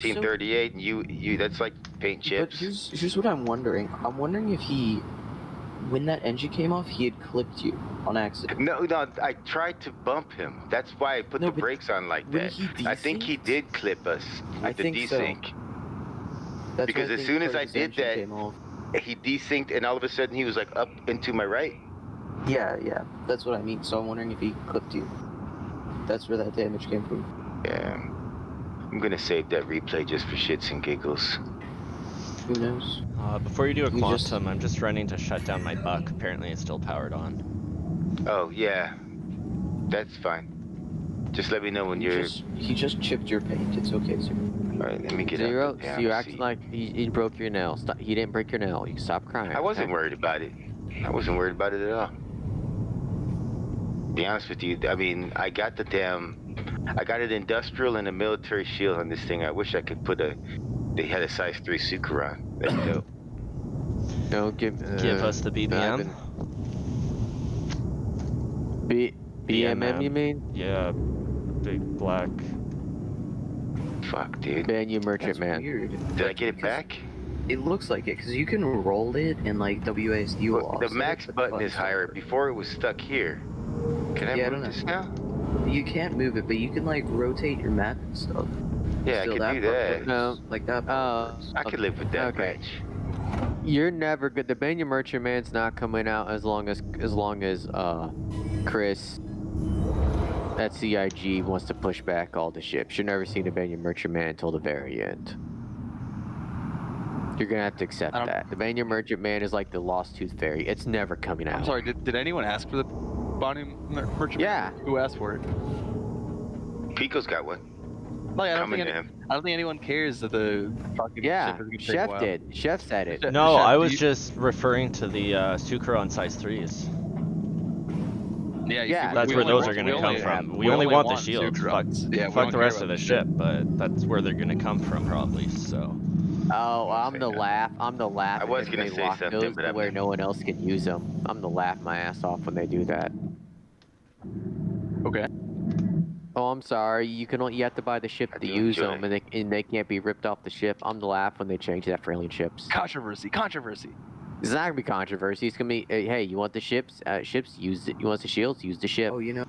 So, 1938, and you that's like paint but chips. here's what I'm wondering. I'm wondering if when that engine came off, he had clipped you on accident. No, I tried to bump him. That's why I put No, the but brakes on like when that. he I think he desynced? did clip us I with the think so. desync. That's Because why I as think soon as part of I his did engine that, came off. he desynced, and all of a sudden he was like up into my right. Yeah, that's what I mean. So I'm wondering if he clipped you. That's where that damage came from. Yeah. I'm gonna save that replay just for shits and giggles. Who knows? Before you do a You just- quantum, I'm just running to shut down my buck. Apparently it's still powered on. Oh yeah, that's fine. Just let me know when you're. He just chipped your paint. It's okay, sir. All right, let me get Zero, out the damn so you're acting seat. like he broke your nail. Stop, he didn't break your nail. You stop crying. I wasn't okay? worried about it. I wasn't worried about it at all. To be honest with you, I mean, I got an industrial and a military shield on this thing. I wish I could they had a size 3 Sukaron. That's dope. Don't Give us the BBM. BMM, you mean? Yeah, big black. Fuck, dude. Man, you merchant That's man. weird. Did I get it back? It looks like it, because you can roll it and like WASD will Well, the offset max it, but button button's is higher. not. Before it was stuck here. Can I Yeah, I move don't this know. now? You can't move it, but you can like rotate your map and stuff. Yeah, Still, I can do part that. works. No. Like that part works. I could live with that Okay. match. You're never good. The Banya Merchant Man's not coming out as long as Chris at CIG wants to push back all the ships. You're never seeing the Banya Merchant Man until the very end. You're gonna have to accept that. The Banya Merchant Man is like the Lost Tooth Fairy. It's never coming out. I'm sorry, did anyone ask for the Bonnie Merchant? Yeah. Who asked for it? Pico's got one. Like, I Coming to him. don't think anyone cares that the fucking Yeah, ship is gonna take a Chef while. did. Chef said it. No, Chef, I do was you- just referring to the Sukaron size 3s. Yeah, you Yeah, see, That's we where only those want- are gonna we come only from. have- We only want the want shields. Fuck, Sukarons. Yeah, we fuck don't the care rest of about the ship, but that's where they're gonna come from probably. So. Oh, I'm the laugh. I was if gonna they say lock something, those but to I'm where not. no one else can use them. I'm the laugh my ass off when they do that. Okay. Oh, I'm sorry. You have to buy the ship I to do use enjoy them, and they can't be ripped off the ship. I'm the laugh when they change that for alien ships. Controversy. It's not gonna be controversy. It's gonna be, hey, you want the ships? Ships, use it. You want the shields? Use the ship. Oh, you know,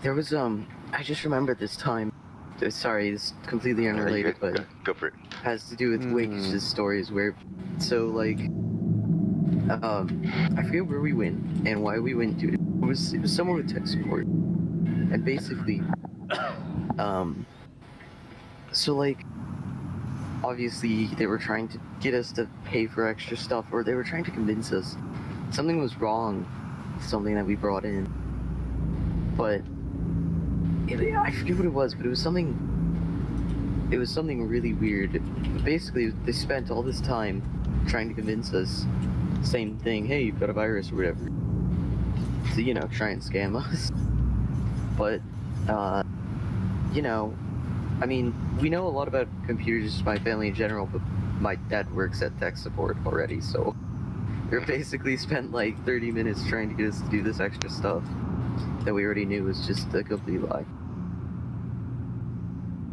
there was I just remembered this time. Sorry, it's completely unrelated, but Go for it. has to do with Wiggs' stories where, so like, I forget where we went and why we went to it. It was somewhere with tech support, and basically, so like, obviously they were trying to get us to pay for extra stuff, or they were trying to convince us something was wrong, something that we brought in, but I forget what it was, but it was something really weird. Basically, they spent all this time trying to convince us, same thing, hey, you've got a virus or whatever, to, you know, try and scam us. But, you know, I mean, we know a lot about computers, my family in general, but my dad works at tech support already, so they basically spent like 30 minutes trying to get us to do this extra stuff that we already knew was just a complete lie.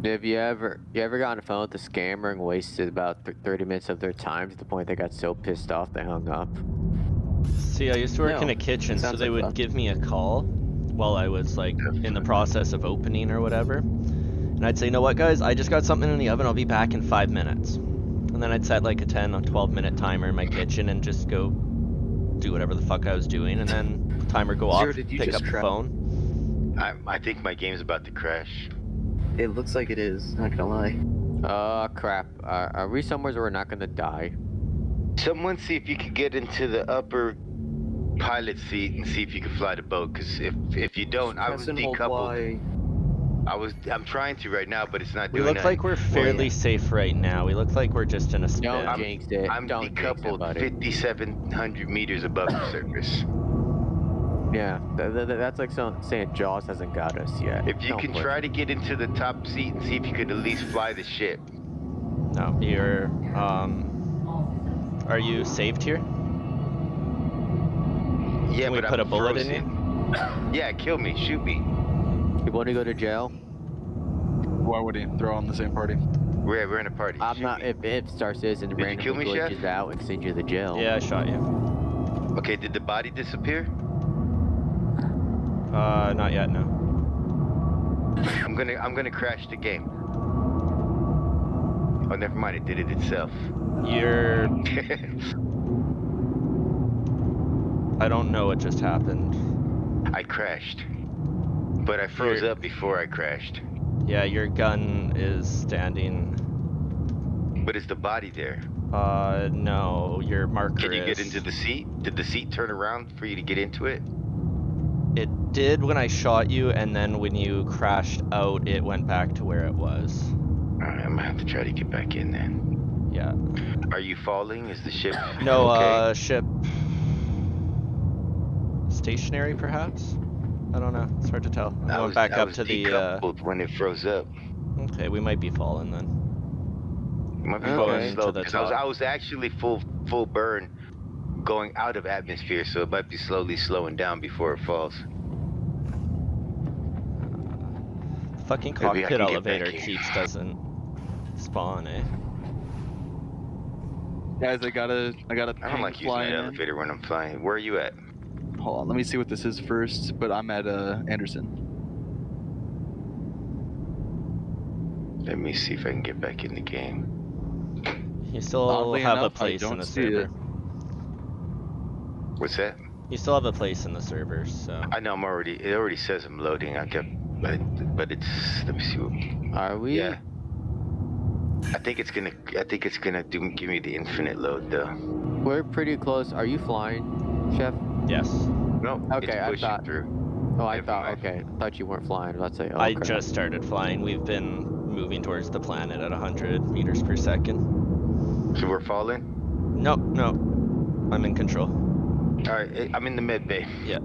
Have you ever got on the phone with a scammer and wasted about 30 minutes of their time to the point they got so pissed off they hung up? See, I used to work in a kitchen, so sounds they like would fun. give me a call while I was like in the process of opening or whatever. And I'd say, you know what, guys, I just got something in the oven. I'll be back in 5 minutes. And then I'd set like a 10 or 12-minute timer in my kitchen and just go do whatever the fuck I was doing. And then the timer go off, Zero, did you pick just up the crash? phone. I think my game's about to crash. It looks like it is, not gonna lie. Crap. Are we somewhere where we're not gonna die? Someone see if you could get into the upper pilot seat and see if you can fly the boat. Cause if you don't, I was Press and hold decoupled. Y. I'm trying to right now, but it's not We doing look like we're fairly safe right now. We look like we're just in a spin. Don't jinx it. I'm Don't jinx it, decoupled buddy. 5,700 meters above the surface. Yeah, that's like saying Jaws hasn't got us yet. If you Don't can push try it. to get into the top seat and see if you could at least fly the ship. No, you're, are you saved here? Yeah, Can we but put I'm a bullet in frozen. Yeah, kill me, shoot me. You want to go to jail? Why would he throw on the same party? We're in a party. I'm Shoot not. me. If Star Citizen Did you kill randomly me, Chef? glitches out and sends you to jail. Yeah, I shot you. Okay, did the body disappear? Not yet, no. I'm gonna crash the game. Oh, never mind. It did it itself. You're... I don't know what just happened. I crashed, but I froze You're- up before I crashed. Yeah, your gun is standing. But is the body there? No, your marker Can you is... get into the seat? Did the seat turn around for you to get into it? It did when I shot you, and then when you crashed out, it went back to where it was. Alright, I'm gonna have to try to get back in then. Yeah. Are you falling? Is the ship No, okay? ship... Stationary, perhaps? I don't know. It's hard to tell. I'm going back up to the, decoupled when it froze up. Okay, we might be falling then. It might be Okay. going slow To the because top. I was actually full burn going out of atmosphere, so it might be slowly slowing down before it falls. Fucking Maybe I cockpit can get elevator back here. keeps doesn't spawn, eh? Guys, I got a I don't ping like using flying that in. elevator when I'm flying. Where are you at? Hold on, let me see what this is first. But I'm at Anderson. Let me see if I can get back in the game. You still Oddly have enough, a place I in don't the see server. it. What's that? You still have a place in the server, so... I know I'm already. It already says I'm loading. I kept, but it's. Let me see. Are we? Yeah. I think it's gonna give me the infinite load though. We're pretty close. Are you flying, Chef? Yes. No. Okay, it's I pushing thought- through. Oh, I Never thought. mind. Okay, I thought you weren't flying. Let's say. I Okay. just started flying. We've been moving towards the planet at 100 meters per second. So we're falling. No, no. I'm in control. All right, I'm in the med bay. Yeah.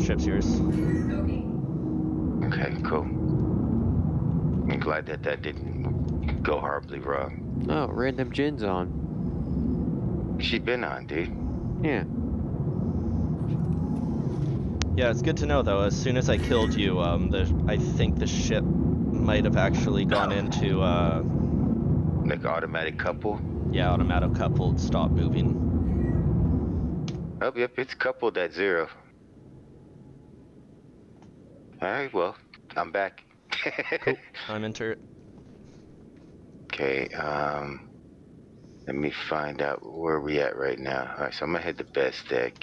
Ship's yours. Okay, cool. I'm glad that didn't go horribly wrong. Oh, random Jin's on. She's been on, dude. Yeah. Yeah, it's good to know though. As soon as I killed you, I think the ship might have actually gone into Like automatic couple. yeah, automatic coupled, stop moving. Oh, yep, it's coupled at 0. All right, well, I'm back. Cool. I'm in turret. Okay, let me find out where we at right now. All right, so I'm gonna head to best deck.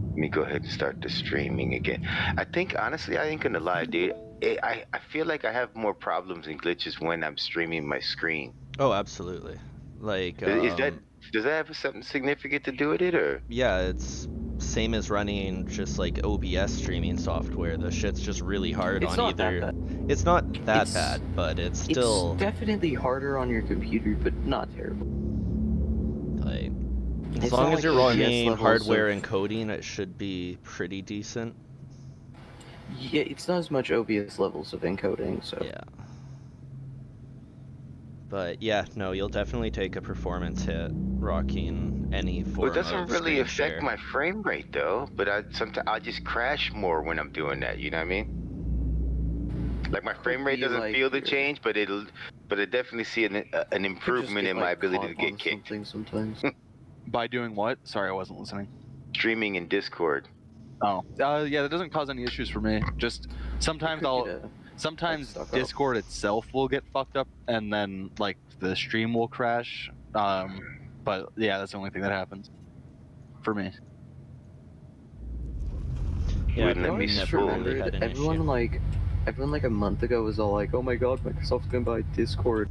Let me go ahead and start the streaming again. I think, honestly, I ain't gonna lie, dude. I feel like I have more problems and glitches when I'm streaming my screen. Oh, absolutely. Like, Does that have something significant to do with it, or? yeah, it's same as running just like OBS streaming software. The shit's just really hard It's on not that either. bad. It's not that It's- bad, but it's still It's definitely harder on your computer, but not terrible. like as It's long not as you're like OBS running levels hardware of- encoding, it should be pretty decent. Yeah, it's not as much OBS levels of encoding, so. Yeah. But yeah, no, you'll definitely take a performance hit rocking any form Well, it doesn't of really screen affect share. my frame rate though. But sometimes I just crash more when I'm doing that. You know what I mean? Like my frame rate be doesn't like feel the your- change, but I definitely see an Could just improvement get, in my like, ability to caught on get kicked. something sometimes. By doing what? Sorry, I wasn't listening. Streaming in Discord. Oh, yeah, that doesn't cause any issues for me. Just sometimes sometimes stuck up. Discord itself will get fucked up, and then like the stream will crash. But yeah, that's the only thing that happens for me. Yeah, Wouldn't I've let me never spool really it. had an everyone issue. like a month ago was all like, "Oh my God, Microsoft's gonna buy Discord,"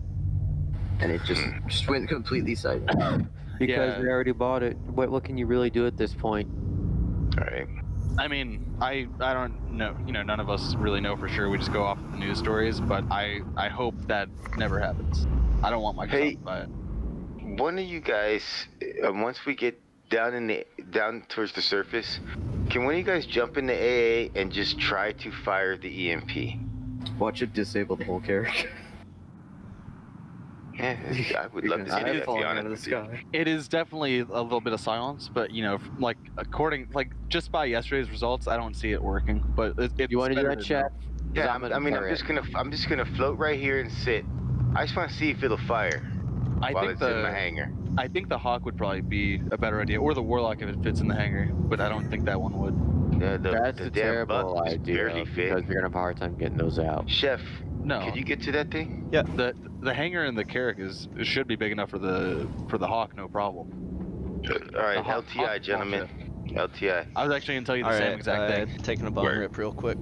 and it just went completely silent. Because Yeah. they already bought it. What can you really do at this point? All right. I mean, I don't know. You know, none of us really know for sure. We just go off the news stories. But I hope that never happens. I don't want Microsoft Hey. to buy it. One of you guys, once we get down towards the surface, can one of you guys jump into AA and just try to fire the EMP? Watch it disable the whole character. Yeah, I would love to see You're that, to be falling out honest of the with you. sky. It is definitely a little bit of silence, but like according, like just by yesterday's results, I don't see it working. But it's You want to do better that, to Chef? know. Yeah, I'm just gonna float right here and sit. I just want to see if it'll fire I while think it's in my hangar. I think the Hawk would probably be a better idea, or the Warlock if it fits in the hangar. But I don't think that one would. That's The a damn terrible buck just idea barely fit. because we're gonna have a hard time getting those out. Chef, No, could you get to that thing? the hangar and the Carrack should be big enough for the Hawk, no problem. All right, The Hawk- LTI, Hawk gentlemen. LTI. I was actually gonna tell you the All same right, exact thing. taking a bong Word. rip real quick.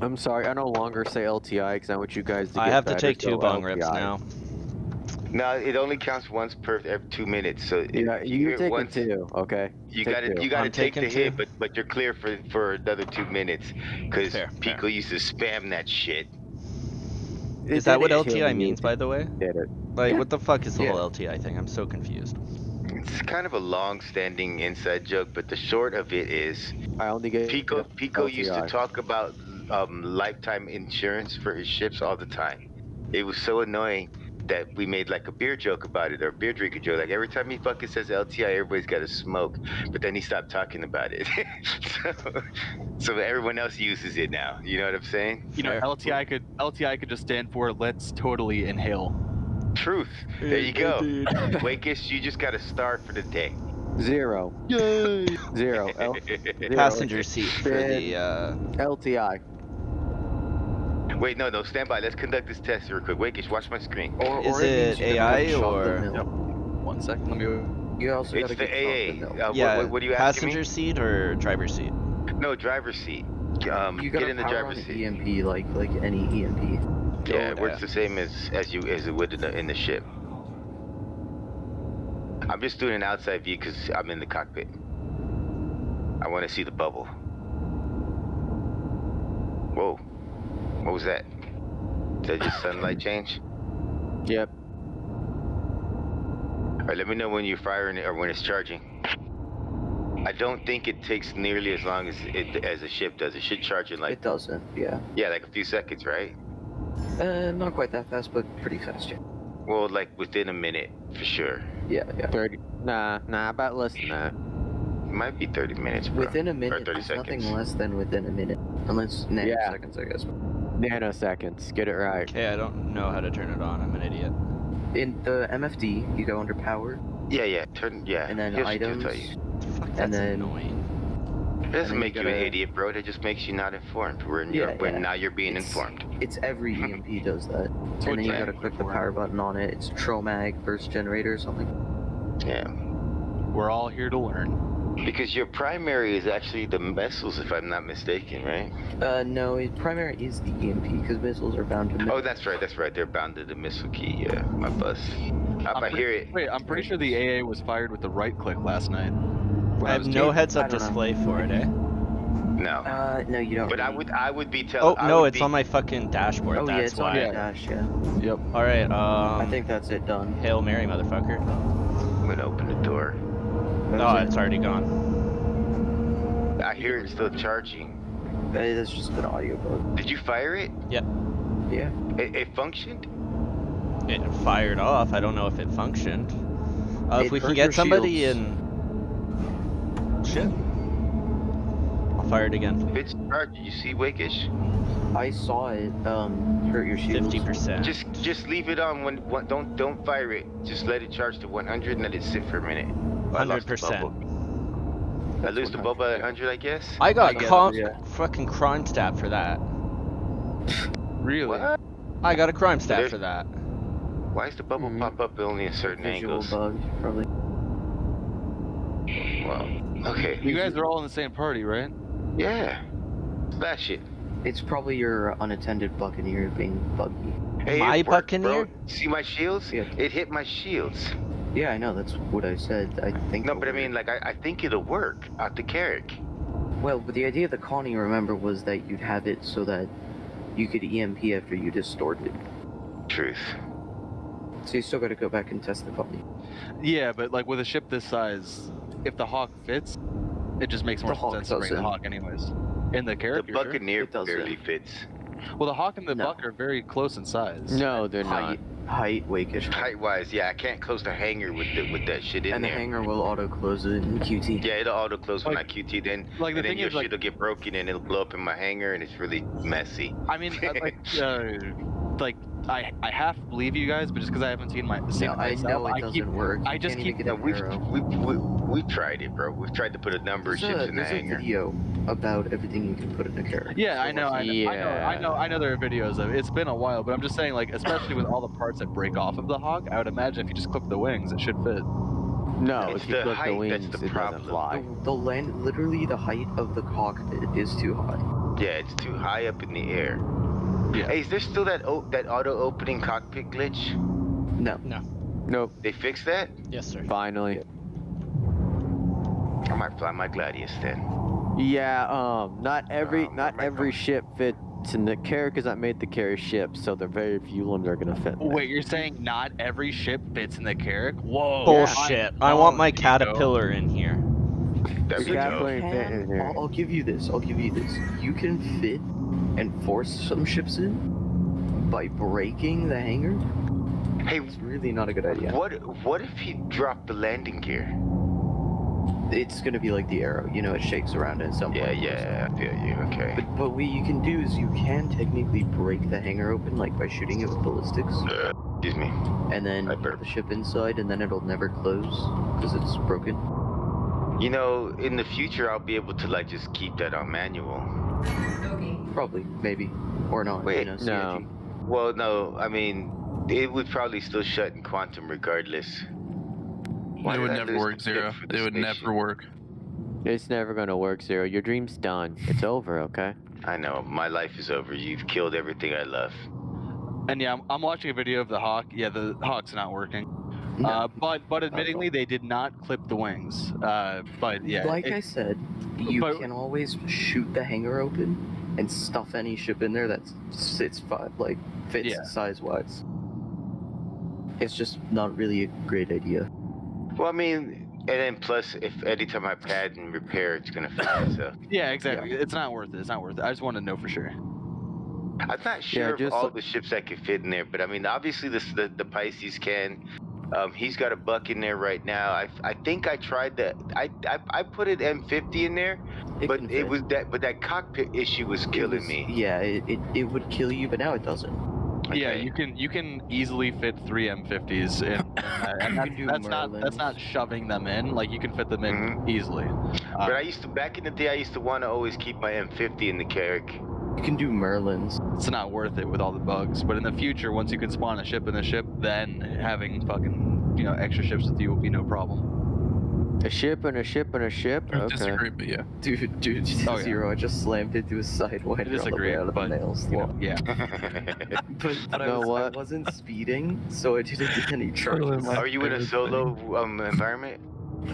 I'm sorry, I no longer say LTI because I want you guys to I get have to better, take so 2 bong rips LTI. now. No, it only counts once per every 2 minutes. So if Yeah, you you're hear taking once, 2, okay? you Take gotta 2. you gotta I'm take the taking hit, 2. but you're clear for another 2 minutes because Fair, Pico fair. used to spam that shit. Is that what didn't kill LTI you, means, by the way? it did it. Like, what the fuck is the Yeah. whole LTI thing? I'm so confused. It's kind of a long-standing inside joke, but the short of it is I only get Pico used to LTI. talk about lifetime insurance for his ships all the time. It was so annoying that we made like a beer joke about it, or a beer drinker joke. Like every time he fucking says LTI, everybody's got to smoke. But then he stopped talking about it. so everyone else uses it now. You know what I'm saying? You know, Fair. LTI could just stand for Let's Totally Inhale. Truth. There you go. Indeed. Wakish, you just got a star for the day. 0. Yay! 0. Passenger seat for the, LTI. Wait, no, stand by. Let's conduct this test real quick. Wakish, watch my screen. Is it it means you AI gotta shop the or- mill. Yep. 1 second, let me. You also It's gotta the get shop AA. the mill. yeah, what are you asking passenger me? seat or driver's seat? No, driver's seat. You Get gotta in the power driver's on seat. the EMP like any EMP. Yeah, it Oh, works yeah. the same as it would in the ship. I'm just doing an outside view because I'm in the cockpit. I want to see the bubble. Whoa, what was that? Did that just sunlight change? Yep. All right, let me know when you're firing it or when it's charging. I don't think it takes nearly as long as a ship does. It should charge in like It doesn't, yeah. like a few seconds, right? Not quite that fast, but pretty fast, yeah. Well, like within a minute for sure. Yeah, yeah. 30. Nah, about less than that. It might be 30 minutes, bro. Within a or minute, 30 there's seconds. nothing less than within a minute. Unless nanoseconds, I guess. Nanoseconds. Get it right. Okay, I don't know how to turn it on. I'm an idiot. In the MFD, you go under power, Yeah. and then He'll items, tell you. Fuck, that's then- annoying. It doesn't then you make you an gotta- idiot, bro. It just makes you not informed. When now you're being It's- informed. It's every EMP does that. And then you okay. gotta click the power button on it. It's Tromag, burst generator, or something. Yeah. We're all here to learn. Because your primary is actually the missiles, if I'm not mistaken, right? No, primary is the EMP, because missiles are bound to Oh, that's right. They're bound to the missile key. Yeah, my bus. I hear it. Wait, I'm pretty sure the AA was fired with the right click last night. I have no heads-up I don't know. display for it, eh? No. No, you don't. But really. I would be telling. Oh, no, it's on my fucking dashboard, Oh, yeah, that's it's on why. your dash, yeah. Yep. Alright, I think that's it done. Hail Mary, motherfucker. I'm gonna open the door. No, it's already gone. I hear it still charging. That's just an audio bug. Did you fire it? Yeah. It functioned? It fired off. I don't know if it functioned. If It we can hurt get your somebody shields. in... Shit. I'll fire it again. If it's charged, you see Wakish? I saw it hurt your shields. 50%. Just leave it on don't fire it. Just let it charge to 100 and let it sit for a minute. I lost the 100%. bubble. I lose the bubble at 100, I guess. I got I guess, yeah. fucking crime stat for that. Really? What? I got a crime stat There's- for that. Why does the bubble Mhm. pop up only in certain Visual angles? bug, probably. Wow. Okay. You guys are all in the same party, right? Yeah. Slash it. It's probably your unattended buccaneer being buggy. Hey, My it worked, Buccaneer? bro. See my shields? Yeah. It hit my shields. Yeah, I know, that's what I said. I think. No, but I mean, like, I think it'll work out the Carrack. Well, but the idea of the Connie, remember, was that you'd have it so that you could EMP after you distorted. Truth. So you still gotta go back and test the Connie. Yeah, but like with a ship this size, if the Hawk fits, it just makes more The Hawk sense to bring the doesn't. Hawk anyways. In the The Carrack, you're sure? Buccaneer It does, barely yeah. fits. Well, the Hawk and the No. Buck are very close in size. No, they're not. Height, Wakish. Height-wise, yeah, I can't close the hanger with that shit in And the there. hanger will auto close it in QT. Yeah, it'll auto close when I Like- QT. Then like, the and then thing your is, like- shit'll get broken and it'll blow up in my hanger, and it's really messy. I mean, I half believe you guys, but just because I haven't seen No, it I myself, know it I doesn't keep. work. I You just can't keep- even get an arrow. We've tried it, bro. We've tried to put a number of ships in the There's a hanger. video about everything you can put in a carrot. Yeah, I know, I know there are videos of it. It's been a while, but I'm just saying, like, especially with all the parts that break off of the Hawk, I would imagine if you just clip the wings, it should fit. No, It's if you the clip height the wings, that's the it problem. doesn't fly. The land, literally the height of the cockpit is too high. Yeah, it's too high up in the air. Yeah. Hey, is there still that auto opening cockpit glitch? No. Nope. They fixed that? Yes, sir. Finally. I might fly my Gladius then. Yeah. Not every my ship fits in the carrier because I made the carrier ship, so the very few of them are gonna fit. in there. Wait, you're saying not every ship fits in the Carrack? Whoa. Bullshit. I want my Nico. Caterpillar in here. That'd be Yeah, dope. play- fit in here. I'll give you this. You can fit and force some ships in by breaking the hanger. Hey, It's really not a good idea. what if he dropped the landing gear? It's gonna be like the arrow, you know, it shakes around at some Yeah, point. yeah, I feel you. Okay. But what you can do is you can technically break the hanger open, like by shooting it with ballistics, Excuse me. and then I put burped. the ship inside, and then it'll never close because it's broken. You know, in the future, I'll be able to like just keep that on manual. Probably, maybe, or not. Wait, you know, no. CIG. Well, no, I mean, it would probably still shut in quantum regardless. Why It did would I never lose work, the Zero. tip for the It would spaceship? never work. It's never gonna work, Zero. Your dream's done. It's over, okay? I know, my life is over. You've killed everything I love. And yeah, I'm watching a video of the Hawk. Yeah, the Hawk's not working. No. But admittingly, they did not clip the wings. But yeah, Like I said, you but- can always shoot the hanger open and stuff any ship in there that fits Yeah. size-wise. It's just not really a great idea. Well, I mean, and then plus, if anytime I pad and repair, it's gonna fix itself. yeah, exactly. It's not worth it. It's not worth it. I just want to know for sure. I'm not sure of just all like- the ships that can fit in there, but I mean, obviously the Pisces can. He's got a buck in there right now. I think I tried that. I put an M50 in there, but can it fit. was that cockpit issue was killing me. Yeah, it would kill you, but now it doesn't. Yeah, Okay. you can easily fit 3 M50s in, and You can do that's not Merlins. shoving them in. Like you can fit them in Mhm. easily. But I used to back in the day. I used to want to always keep my M50 in the Carrack. You can do Merlins. It's not worth it with all the bugs. But in the future, once you can spawn a ship in a ship, then having fucking extra ships with you will be no problem. A ship and a ship and a ship? I Okay. disagree, but yeah. Dude, Oh, yeah. Zero, I just slammed into a sidewinder I on the disagree, way out of the but mail slot. yeah. But know I what? wasn't speeding, so I didn't get any charges. Are you in a solo environment?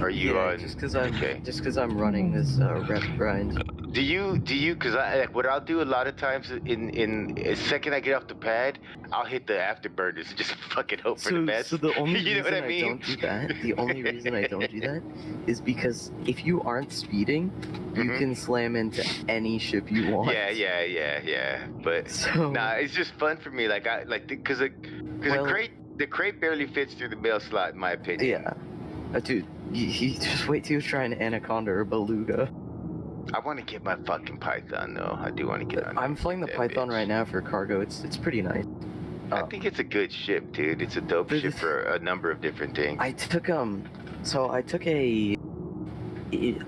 Are you Yeah, on? just because I'm running this rep grind. Do you? Because what I'll do a lot of times in a second I get off the pad, I'll hit the afterburners and just fucking hope for the best. So the only You know reason what I mean? don't do that, the only reason I don't do that, is because if you aren't speeding, you Mhm. can slam into any ship you want. Yeah. But So nah, it's just fun for me. Because Well- the crate barely fits through the mail slot in my opinion. yeah, dude, you just wait till you try an anaconda or beluga. I want to get my fucking Python though. I do want to get on. I'm flying the that Python bitch. right now for cargo. It's pretty nice. I think it's a good ship, dude. It's a dope But ship it's- for a number of different things. I took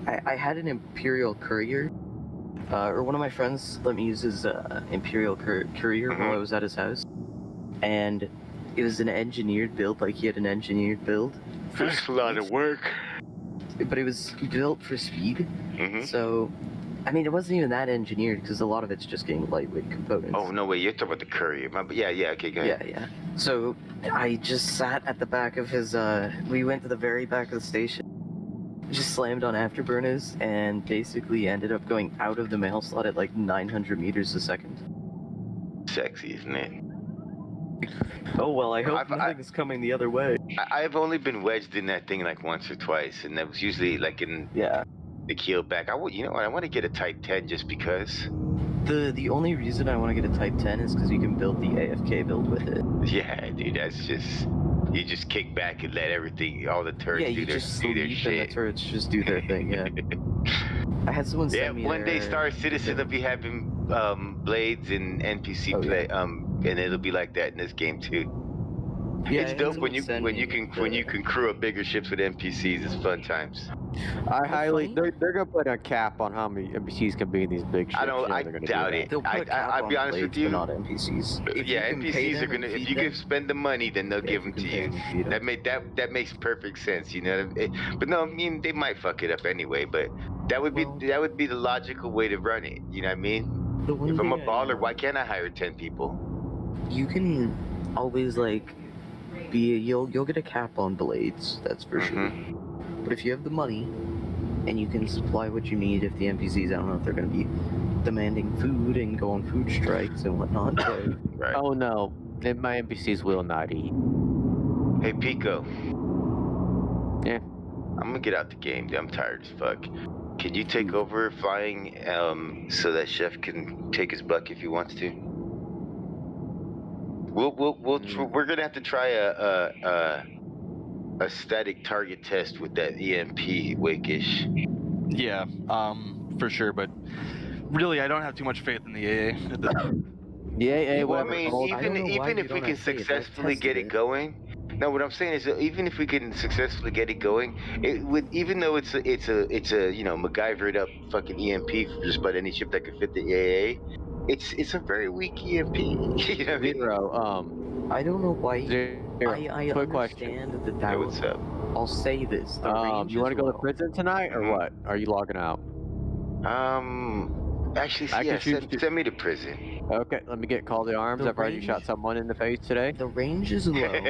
I had an Imperial Courier, or one of my friends let me use his Imperial Courier while I was at his house, and it was an engineered build. Like he had an engineered build, That's a lot of work. but it was built for speed. Hmm. So, I mean, it wasn't even that engineered because a lot of it's just getting lightweight components. Oh no, wait, you're talking about the Courier. Yeah. Okay, go ahead. Yeah. So I just sat at the back of his. We went to the very back of the station. Just slammed on afterburners and basically ended up going out of the mail slot at like 900 meters a second. Sexy, isn't it? Oh well, I hope I've- nothing's coming the other way. I've only been wedged in that thing like once or twice, and that was usually like in Yeah. the keel back. You know what? I want to get a Type 10 just because. The only reason I want to get a Type 10 is because you can build the AFK build with it. Yeah, dude, that's just you just kick back and let all the turrets Yeah, do you their just do their sleep and the shit. turrets just do their thing. Yeah. I had someone Yeah, send me one day their- Star Citizen will be having blades and NPC Oh, play and it'll be like that in this game too. Yeah, I It's had dope someone send me when you can crew up bigger ships with NPCs. It's fun times. I highly, funny- they're gonna put a cap on how many NPCs can be in these big ships. I don't. Yeah, I they're gonna doubt do it. They'll put a cap I'll be on honest with blades, you. but not NPCs. If Yeah, you can pay NPCs are them gonna. and If feed you them, can spend the money, then they'll yeah, give if you them to can pay you. them and feed them. That makes perfect sense. You know. But no, I mean they might fuck it up anyway. But that would Well- be the logical way to run it. You know what I mean? The one If I'm a thing I baller, know, why can't I hire 10 people? you can always like you'll get a cap on blades, that's for sure. But if you have the money and you can supply what you need, if the NPCs, I don't know if they're gonna be demanding food and go on food strikes and whatnot, but Right. Oh no, my NPCs will not eat. Hey Pico. Yeah. I'm gonna get out the game. I'm tired as fuck. Can you take over flying so that Chef can take his buck if he wants to? We're gonna have to try a static target test with that EMP Wakish. Yeah, for sure. But really, I don't have too much faith in the AA. At this Yeah, Well, I whatever. mean, I don't know why even you if we don't can have faith. I've successfully get tested it it. going. No, what I'm saying is, even if we can successfully get it going, it would, even though it's a MacGyvered up fucking EMP for just about any ship that could fit the AA, it's a very weak EMP. You know what I mean? Zero. I don't know why. Zero. I Quick question. understand the Hey, doubt. what's up? I'll say this: the range You want to is go to low. prison tonight or Mhm. what? Are you logging out? Actually, I yeah, can shoot you. send me to prison. Okay, let me get call to arms. The I've already range- shot someone in the face today. The range is low.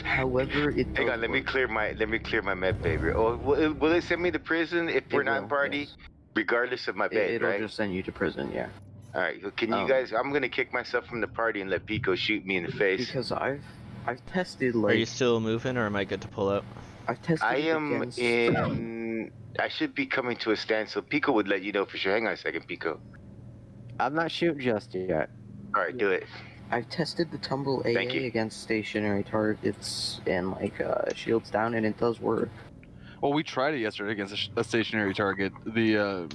However, it does Hang on, let me work. clear my med baby. Oh, will it send me to prison if we're It not will, party, yes. regardless of my bed, It'll right? just send you to prison, yeah. All right. Can you guys? I'm gonna kick myself from the party and let Pico shoot me in the face. Because I've tested Are you like still moving, or am I good to pull out? I've tested. I it am against... in. I should be coming to a standstill. Pico would let you know for sure. Hang on a second, Pico. I'm not shooting just yet. All right, do it. I've tested the tumble Thank AA you. against stationary targets and like shields down, and it does work. well, we tried it yesterday against a stationary target. The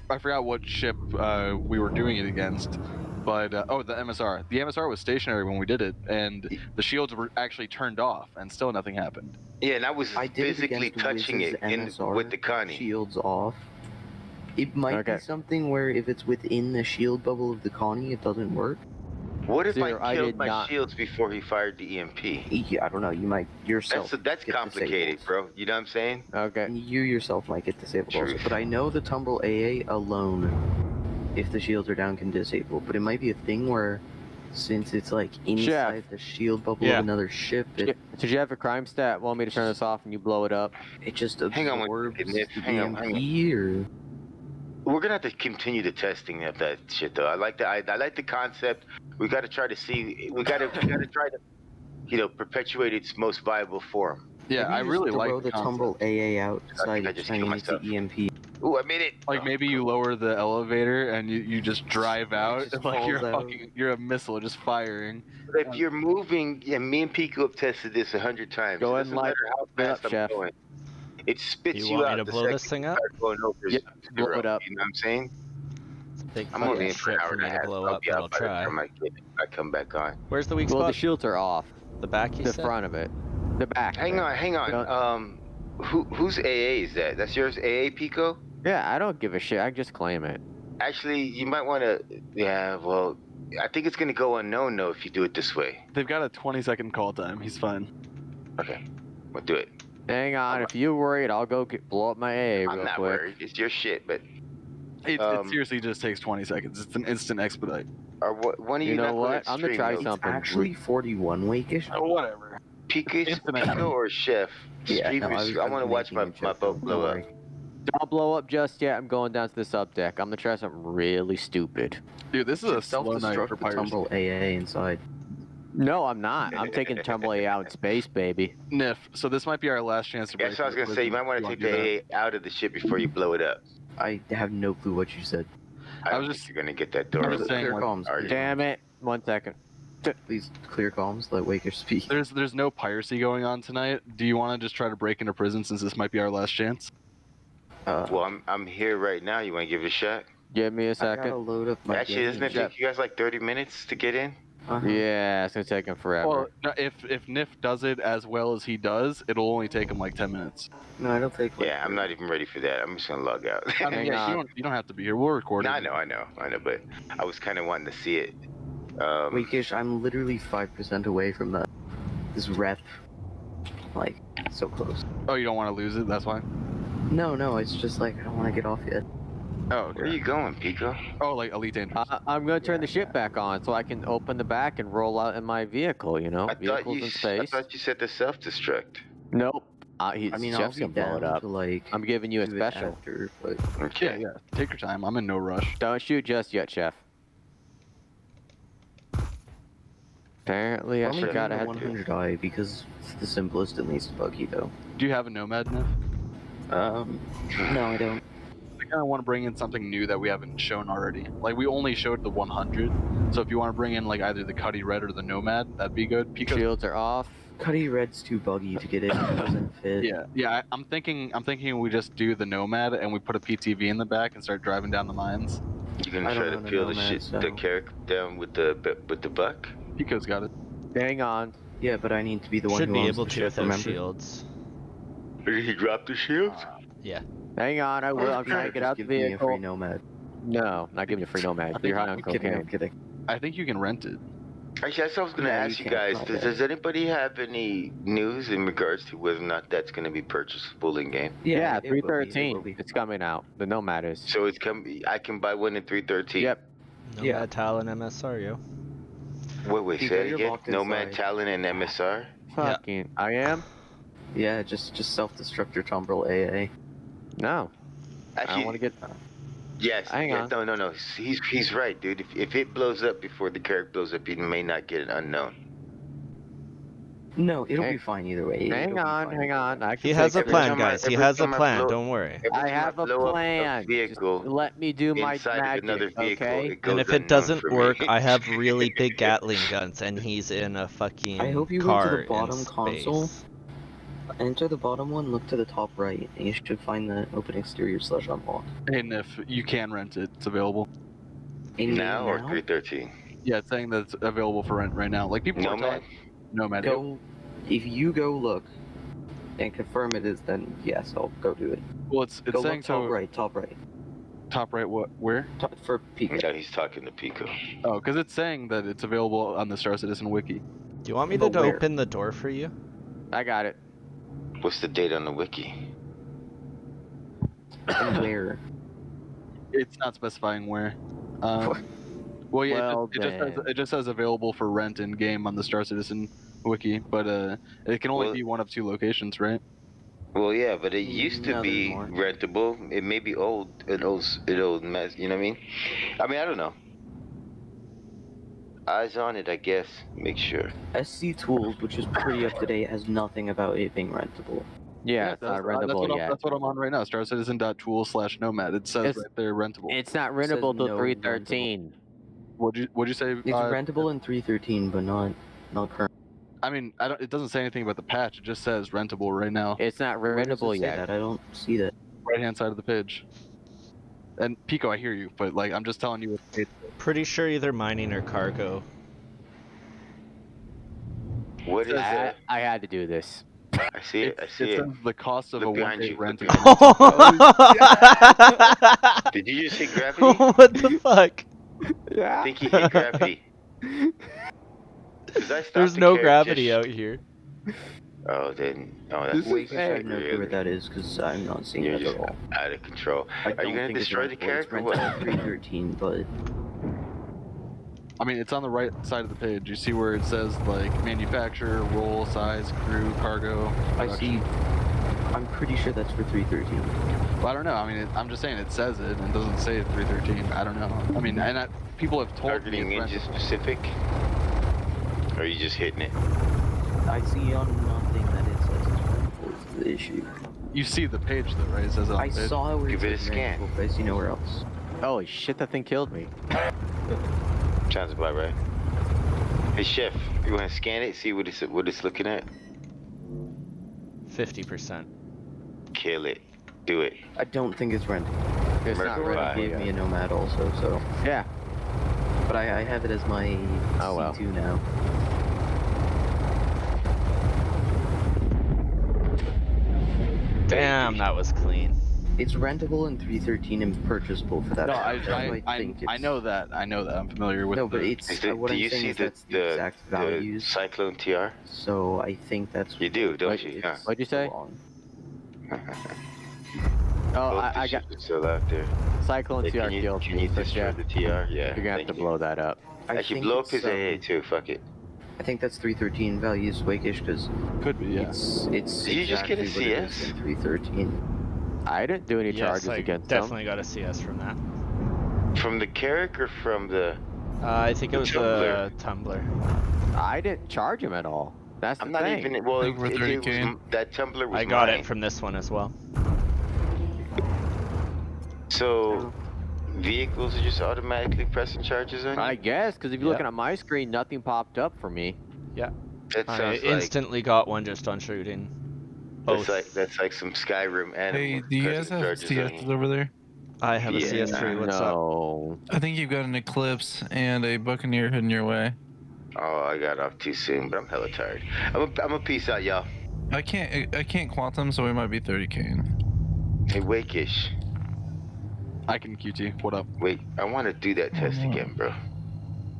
I forgot what ship we were doing it against, but the MSR. The MSR was stationary when we did it, and the shields were actually turned off, and still nothing happened. Yeah, and I was I did physically it against touching Wiz's it in MSR, with the Connie. shields off. It might Okay. be something where if it's within the shield bubble of the Connie, it doesn't work. What if Zero, I I killed did my not. shields before he fired the EMP? Yeah, I don't know. You might yourself. That's get complicated, disabled. bro. You know what I'm saying? Okay. You yourself might get disabled also, Truth. but I know the tumble AA alone, if the shields are down, can disable. But it might be a thing where, since it's like inside the shield bubble Yeah. of another ship, it Did you have a crime stat? Want me to turn this off and you blow it up? just Hang on one absorbs second, the Nick. Hang on, EMP, or We're gonna have to continue the testing of that shit, though. I like the concept. We got to try to see. We got to try to, perpetuate its most viable form. Yeah, maybe I you really just like throw the the concept. tumble AA outside I each just time killed you need to myself. EMP. Ooh, I made it. Like maybe you lower the elevator and you just drive out, just and like you're falls out. you're a missile just firing. But if you're moving, yeah, me and Pico have tested this 100 times. Go It ahead doesn't and light matter how it fast up, I'm Chef. going. It spits You you, want out me to the blow second this thing you up? start going over Yep, blow zero. it up. You know what I'm saying? It's a big I'm fucking only in for an ship hour for and me a to half. blow I'll up, be but out I'll by the try. time I come back on. Where's the weak Well, the spot? shields are off. The back, you The said? front of it. The back. Hang of it. on. Whose AA is that? That's yours, AA Pico? Yeah, I don't give a shit. I just claim it. Actually, you might want to. Yeah, well, I think it's gonna go unknown though if you do it this way. They've got a 20-second call time. He's fine. Okay, we'll do it. Hang on. If you're worried, I'll go blow up my AA real I'm not quick. worried. It's your shit, but It Um, seriously just takes 20 seseconds. It's an instant expedite. one of you, You know not what? gonna I'm gonna stream, try though? It's something. actually 41 Wakish. Oh, whatever. Pico or Chef? Yeah, Stream no, your- I I want to watch my boat blow up. Don't blow up just yet. I'm going down to the sub deck. I'm gonna try something really stupid. Dude, this is a Just slow night for self-destruct the pirates. tumble AA inside. No, I'm not. I'm taking Tumble out in space, baby. Nif, so this might be our last chance to break. That's what I was gonna say. You might want to take do that? the AA out of the ship before you blow it up. I have no clue what you said. I I don't was think just- you're gonna get that I door. was just saying, Clear like, comms. are you? Damn it. 1 second. Please clear comms. Let Waker speak. There's no piracy going on tonight. Do you want to just try to break into prison since this might be our last chance? Well, I'm here right now. You want to give it a shot? Give me a I gotta second. load up my Actually, doesn't it game. take you guys like 30 minutes to get in? Uh-huh. Yeah, it's gonna take him forever. Well, no, if Nif does it as well as he does, it'll only take him like 10 minutes. No, I don't take. Like, Yeah, I'm not even ready for that. I'm just gonna log out. I mean, Hang yeah, on. you don't have to be here. We'll record No, it. I know, but I was kind of wanting to see it. Wakish, I'm literally 5% away from that. This rep, like, so close. Oh, you don't want to lose it? That's why. No, it's just like I don't want to get off yet. Oh, where are okay. you going, Pico? Oh, like Elite Dangerous. I'm gonna turn the Yeah, ship back on so I can open the back and roll out in my vehicle. You know, I thought vehicles you in space. I thought you said the self-destruct. Nope. I mean, I'll Jeff's be gonna blow it down up. to like. I'm giving you a do it special. after, but Yeah, Okay. yeah. Take your time. I'm in no rush. Don't shoot just yet, Chef. Apparently, I only forgot I doing had the to. 100i because it's the simplest and least buggy though. Do you have a Nomad, Nif? No, I don't. I kind of want to bring in something new that we haven't shown already. Like, we only showed the 100. So if you want to bring in, like, either the Cuddy Red or the Nomad, that'd be good. Pico. Shields are off. Cuddy Red's too buggy to get in. It doesn't fit. Yeah. I'm thinking we just do the Nomad and we put a PTV in the back and start driving down the mines. You gonna I try don't to own a peel the Nomad, shit, so- the carrot down with the buck? Pico's got it. Hang on. Yeah, but I need to be the one Should who be owns able the to ship, without remember? shields. Did he drop the shields? Yeah. Hang on. I will. I'm Just trying to get out the give me a free vehicle. Nomad. No, not giving you a free Nomad. You're high on I'm kidding, I'm cocaine. kidding. I think you can rent it. Actually, that's what I was gonna Yeah, ask you you can't guys. drop Does it. anybody have any news in regards to whether or not that's gonna be purchasable in game? Yeah, it will be, it will 313. be. It's coming out. The Nomad is. So it's I can buy one in 313. Yep. Nomad Yeah. Talon MSR, yo. Wait, Because say it you're again. locked Nomad inside. Talon and MSR. Fucking. I am. Yeah, just self-destruct your Tumbrel AA. No. I Actually, don't want to get. yes. Hang yeah, on. No. He's right, dude. If it blows up before the carrot blows up, you may not get an unknown. No, it'll Hang- be fine either way. It'll Hang be on. fine Hang either on. way. I can He has a take every plan, time guys. He every has a time I plan. blow- Don't worry. Every I time have a blow up plan. Just vehicle let me do my inside magic, of another vehicle, okay? it goes And if it unknown doesn't for me. work, I have really big Gatling guns, and he's in a fucking I hope you go car to the bottom in console. space. Enter the bottom one, look to the top right, and you should find the open exterior / unlock. And if you can rent it, it's available. In now or 313. Yeah, it's saying that it's available for rent right now. Like, people are Nomad. telling- Nomad. Go, if you go look and confirm it is, then yes, I'll go do it. Well, it's Go saying look top so. right, top right. Top right. What? Where? For Pika. Yeah, he's talking to Pico. Oh, because it's saying that it's available on the Star Citizen wiki. Do you want me But to where? open the door for you? I got it. What's the date on the wiki? And where? It's not specifying where. Well, yeah, Well, it just says available for rent in game on the Star Citizen wiki, but it can only Well- be one of 2 locations, right? Well, yeah, but it used to No, be there's more. rentable. It may be old, an old mess. You know what I mean? I don't know. Eyes on it, I guess. Make sure. SC Tools, which is pretty up to date, has nothing about it being rentable. Yeah, it's that's, not rentable yet. That's what I'm on right now. StarCitizen.tool/nomad. It says It's- right there rentable. It's not It says rentable till no 313. What'd you say? It's rentable in 313, but not current. I mean, I don't. It doesn't say anything about the patch. It just says rentable right now, It's not Where does it rentable say yet. that? I don't see that. right hand side of the page. And Pico, I hear you, but like I'm just telling you. Pretty sure either mining or cargo. What is that? I had to do this. I see it. I see It it. says the cost of Look a behind one-day you, rent. look Did you just hit gravity? What the fuck? Yeah. I think he hit gravity. 'Cause I stopped There's the no carrot gravity just- out here. Oh, then. Oh, This that's is Wait, I have no clue really- what that is because I'm not seeing You're it just at all. out of control. I Are don't you gonna think it's destroy the rentable. carrot It's or rented what? at 313, but I mean, it's on the right side of the page. You see where it says like manufacturer, role, size, crew, cargo. I production. see. I'm pretty sure that's for 313. Well, I don't know. I mean, I'm just saying it says it and it doesn't say 313. I don't know. I mean, people have told me Targeting it's engine rentable. specific. Or are you just hitting it? I see on nothing that it says it's rentable is the issue. You see the page though, right? It says it on I the page. saw where Give it a said scan. rentable, but I see nowhere else. Holy shit, that thing killed me. Sounds about right. Hey, Chef, you want to scan it? See what it's looking at? 50%. Kill it. Do it. I don't think it's rentable. It's Mercury not Already Five. ready. gave me a Nomad also, so. Yeah. But I have it as my Oh, well. C2 now. Damn, that was clean. It's rentable in 313 and purchasable for that. No, That's why I think I it's- know that. I know that. I'm familiar with. No, but the- it's Is it, what do I'm you saying see is the that's the exact values. Cyclone TR? So I think that's You do, don't why you? it's Yeah. What'd you say? wrong. Oh, Both I the got ships are still out there. Cyclone Hey, TR can you killed can me. you So destroy yeah, the TR? Yeah. you're gonna have thank to you. blow that up. I Actually, think blow up it's, his AA too. Fuck it. I think that's 313 values Wakish because Could be, yeah. it's Did you just get a exactly what it is CS? in 313. I didn't do any Yes, charges I against them. definitely got a CS from that. From the Carrack or from the? I think it was the Tumblr. I didn't charge him at all. That's the I'm not thing. even. Well, I think we're it 30K. was, that Tumblr was I got mine. it from this one as well. So, vehicles are just automatically pressing charges on you? I guess, because if you're Yeah. looking at my screen, nothing popped up for me. That I sounds like instantly got one just on shooting. Both. that's like some Skyrim animal. Hey, do you guys pressing have charges on CS you. over there? I have a Yeah, CS3. What's up? No. I think you've got an Eclipse and a Buccaneer heading your way. Oh, I got off too soon, but I'm hella tired. I'm a peace out, y'all. I can't quantum, so we might be 30K. Hey, Wakish. I can QT. What up? Wait, I want to do that test no. again, bro.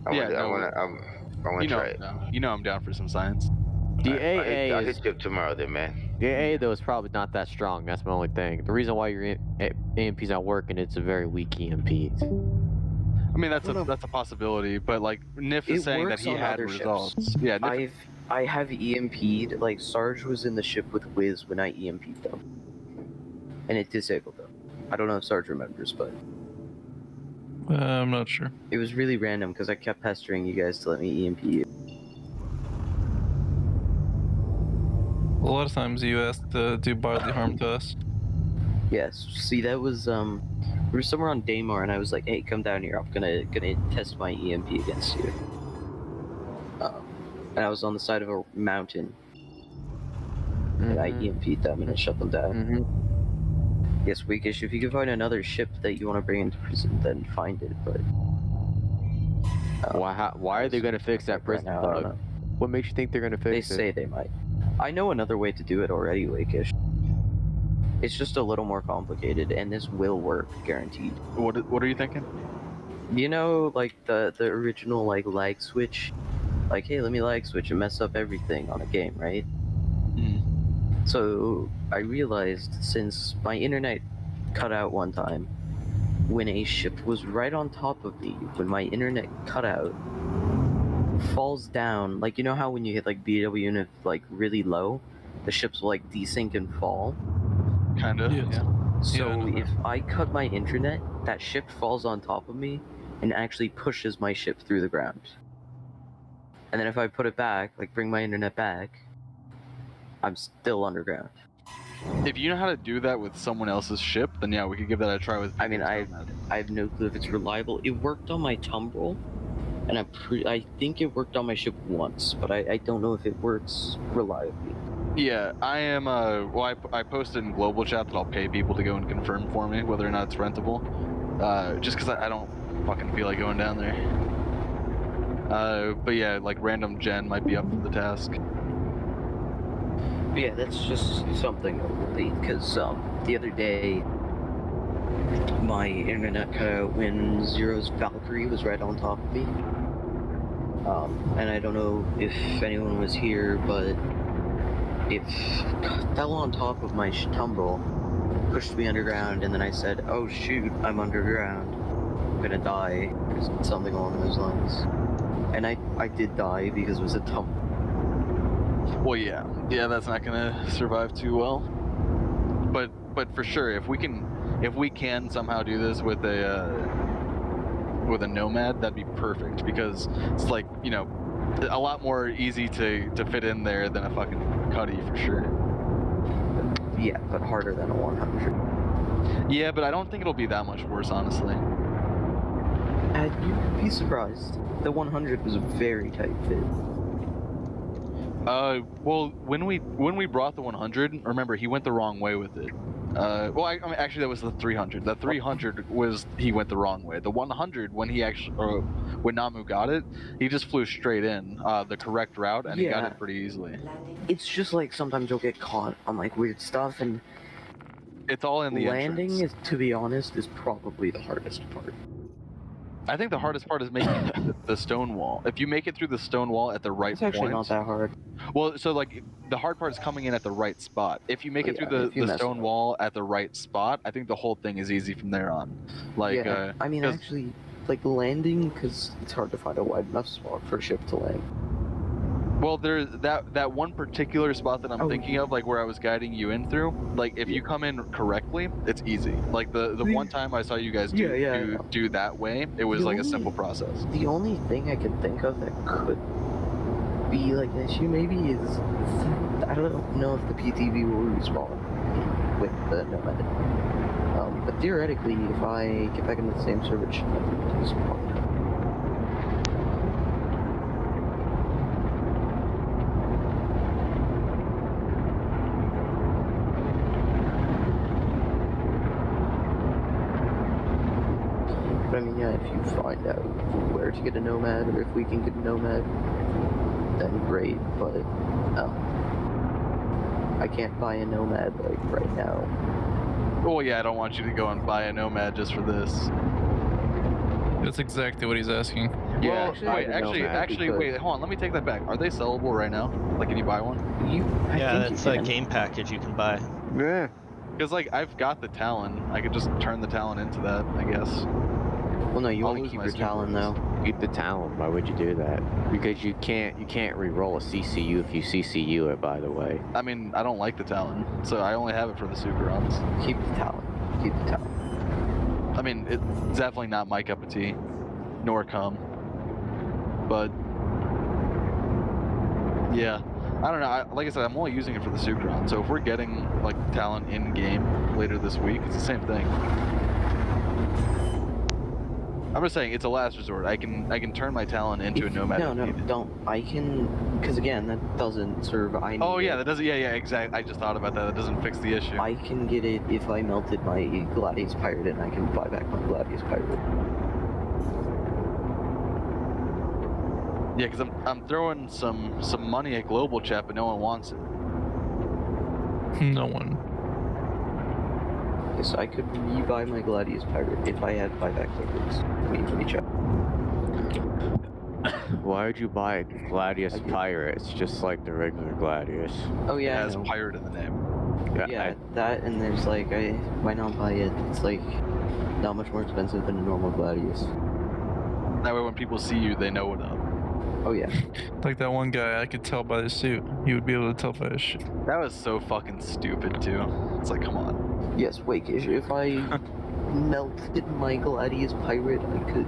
I Yeah, want no. to You know, try it. you know I'm down for some science. The I'll AA hit is you up tomorrow then, man. the AA though is probably not that strong. That's my only thing. The reason why your EMP's not working, it's a very weak EMP. I mean, that's No, no. a possibility, but like Nif is It saying that works he on had other ships. results. Yeah, Nif, I have EMP'd, like Sarge was in the ship with Wiz when I EMP'd them. And it disabled them. I don't know if Sarge remembers, but I'm not sure. it was really random because I kept pestering you guys to let me EMP you. A lot of times you ask to do bodily harm to us. Yes, see that was we were somewhere on Daymar and I was like, hey, come down here, I'm gonna test my EMP against you. And I was on the side of a mountain and I EMP'd them and it shut them down. Mm-hmm. Yes, Weakish, if you can find another ship that you want to bring into prison, then find it, but... Why are they gonna fix that right prison now, I don't bug? know. What makes you think they're gonna They fix it? say they might. I know another way to do it already, Wakish. It's just a little more complicated, and this will work, guaranteed. what are you thinking? You know, like the original like lag switch? Like, hey, let me lag switch and mess up everything on a game, right? So I realized since my internet cut out one time, when a ship was right on top of me, when my internet cut out, falls down, like you know how when you hit like BW unit like really low, the ships will like desync and fall? Kind of. Yes. Yeah. So I know that. if I cut my internet, that ship falls on top of me and actually pushes my ship through the ground. And then if I put it back, like bring my internet back, I'm still underground. If you know how to do that with someone else's ship, then yeah, we could give that a try with. I mean, I have no clue if it's reliable. It worked on my Tumbrel, and I think it worked on my ship once, but I don't know if it works reliably. Yeah, I am. Well, I posted in global chat that I'll pay people to go and confirm for me whether or not it's rentable. Just because I don't fucking feel like going down there. But yeah, like random gen might be up for the task. But yeah, that's just something noteworthy, because the other day, my internet cut out when Zero's Valkyrie was right on top of me. And I don't know if anyone was here, but it fell on top of my tumbrel, pushed me underground, and then I said, oh shoot, I'm underground. I'm gonna die, or something along those lines. And I did die because it was a tumble. Well, yeah, that's not gonna survive too well. But for sure, if we can somehow do this with a Nomad, that'd be perfect because it's like, you know, a lot more easy to fit in there than a fucking Cuddy for sure. Yeah, but harder than a 100. Yeah, but I don't think it'll be that much worse, honestly. You'd be surprised. The 100 was a very tight fit. Well, when we brought the 100, remember he went the wrong way with it. Well, I mean, actually, that was the 300. The 300 was he went the wrong way. The 100, when when Namu got it, he just flew straight in the correct route, and he got Yeah. it pretty easily. It's just like sometimes you'll get caught on like weird stuff, and It's all in the landing entrance. is, to be honest, is probably the hardest part. I think the hardest part is making the stone wall. If you make it through the stone wall at the right It's actually point, not that hard. well, so like the hard part is coming in at the right spot. If you make it Yeah, through if you the mess stone with it. wall at the right spot, I think the whole thing is easy from there on. Like, Yeah, I mean, 'cause- actually, like landing, because it's hard to find a wide enough spot for a ship to land. well, there's that one particular spot that I'm Oh. thinking of, like where I was guiding you in through. Like, if you come in correctly, it's easy. Like the one time I saw you guys Yeah, yeah, I know. do that way, it was The like a only- simple process. The only thing I can think of that could be like an issue maybe is I don't know if the PTV will respawn with the Nomad. But theoretically, if I get back into the same server, it should never respawn. But I mean, yeah, if you find out where to get a Nomad, or if we can get a Nomad, then great, but I can't buy a Nomad, like, right now. Oh yeah, I don't want you to go and buy a Nomad just for this. That's exactly what he's asking. Yeah, Well, actually, I didn't know that actually, because- wait, hold on. Let me take that back. Are they sellable right now? Like, can you buy one? I Yeah, think it's you a can. game package you can buy. Yeah. Because like I've got the Talon, I could just turn the Talon into that, I guess. Well, no, you I'll want to lose keep my your super Talon, boost. though. Keep the talent. Why would you do that? Because you can't re-roll a CCU if you CCU it. By the way. I mean, I don't like the Talon, so I only have it for the super runs. Keep the Talon. Keep the Talon. I mean, it's definitely not my cup of tea, nor cum. But yeah, I don't know. Like I said, I'm only using it for the super run. So if we're getting like Talon in game later this week, it's the same thing. I'm just saying, it's a last resort. I can turn my Talon into a Nomad. No, if no, needed. don't. I can, because again, that doesn't serve. I need Oh yeah, it. that doesn't. Yeah, exactly. I just thought about that. That doesn't fix the issue. I can get it if I melted my Gladius Pirate, and I can buy back my Gladius Pirate. Yeah, because I'm throwing some money at Global Chat, but no one wants it. No one. Yes, I could rebuy my Gladius Pirate if I had buyback tokens. I mean, for each other. Why would you buy a Gladius I do. Pirate? It's just like the regular Gladius. Oh It yeah, I has know. pirate in the name. Yeah, that and there's like, why not buy it? It's like not much more expensive than a normal Gladius. That way, when people see you, they know what up. Oh yeah. Like that one guy, I could tell by his suit. He would be able to tell by his shit. That was so fucking stupid too. It's like, come on. Yes, wait, if I melted my Gladius Pirate, I could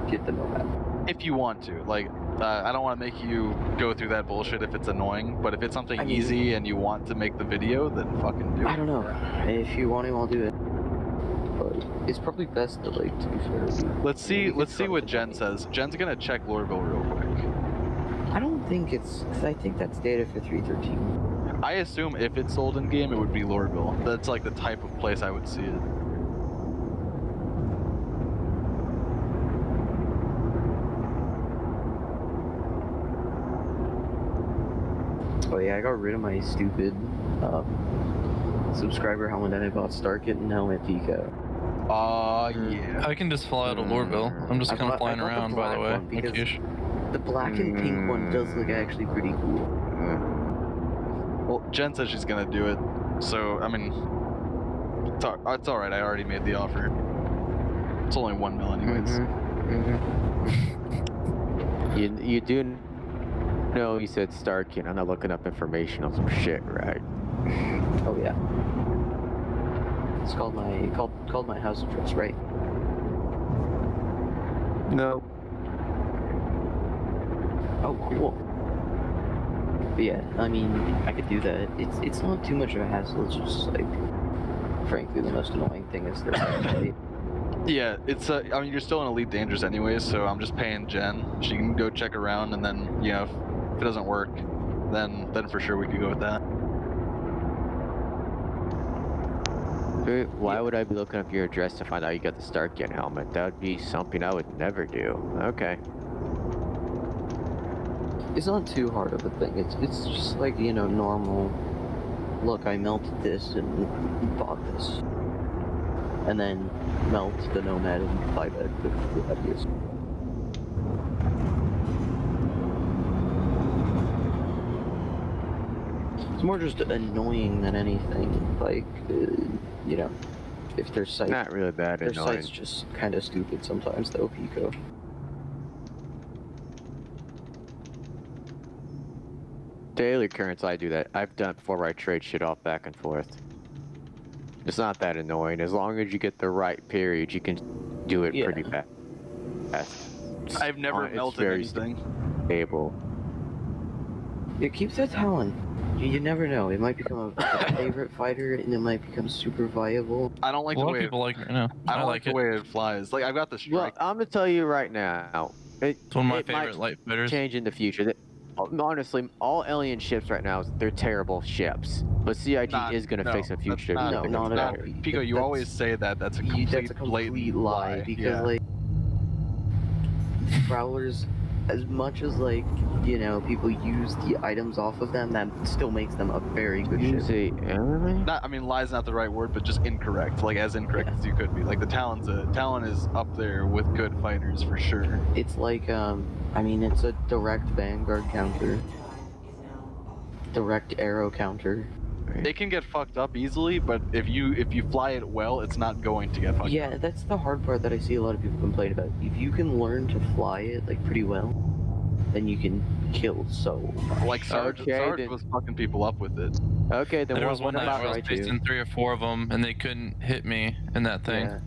get the Nomad. If you want to, like, I don't want to make you go through that bullshit if it's annoying. But if it's something I mean- easy and you want to make the video, then fucking do I it. don't know. If you want to, I'll do it. But it's probably best to, like, to be fair. Let's see. Maybe Let's it's see what something Jen else. says. Jen's gonna check Lorville real quick. I don't think it's, because I think that's data for 313. I assume if it's sold in game, it would be Lorville. That's like the type of place I would see it. Oh yeah, I got rid of my stupid subscriber helmet and I bought Starkit and Helmet Pico. Oh yeah. I can just fly out of Lorville. I'm just I kind of bought- I flying bought the around, by the black way. one because- Okay. The black and pink one does look actually pretty cool. Well, Jen says she's gonna do it, so I mean, it's all right. I already made the offer. It's only 1 mil anyways. You do know he said Starkey. I'm not looking up information on some shit, right? Oh yeah. It's called my house address, right? No. Oh, cool. But yeah, I mean, I could do that. It's not too much of a hassle. It's just like, frankly, the most annoying thing is the Yeah, it's I mean, you're still in Elite Dangerous anyways, so I'm just paying Jen. She can go check around, and then if it doesn't work, then for sure we could go with that. Why would I be looking up your address to find out you got the Starkien helmet? That would be something I would never do. Okay. It's not too hard of a thing. It's just like, normal. Look, I melted this and bought this. And then melt the Nomad and buy back the ideas. It's more just annoying than anything. Like, if their site, Not really bad their annoying. site's just kind of stupid sometimes, though, Pico. Daily occurrence, I do that. I've done it before where I trade shit off back and forth. It's not that annoying. As long as you get the right period, you can do it Yeah. pretty fast. I've never It's melted very anything. stable. It keeps that talent. You never know. It might become a favorite fighter, and it might become super viable. I don't like A the lot of way people like it right now. I don't like like the it. way it flies. Like I've got the Well, strike. I'm gonna tell you right now. It's one of my it might favorite light fighters. change in the future. Honestly, all alien ships right now, they're terrible ships. But CIG Not- is gonna no, fix in that's future. not- No, It not becomes at all. better. Pico, you That's- always say that. That's a complete, That's a complete blatant lie because yeah. like prowlers, as much as people use the items off of them, that still makes them a very good You ship. see, anime? I mean, lie's not the right word, but just incorrect. Like as incorrect Yeah. as you could be. Like the Talon is up there with good fighters for sure. It's like it's a direct Vanguard counter, direct arrow counter. It can get fucked up easily, but if you fly it well, it's not going to get fucked Yeah, up. that's the hard part that I see a lot of people complain about. If you can learn to fly it pretty well, then you can kill so much. Like Sarge, Okay, Sarge then- was fucking people up with it. Okay, then There what, was one what night about where I was try to? facing 3 or 4 of them, and they couldn't hit me in that thing. Yeah.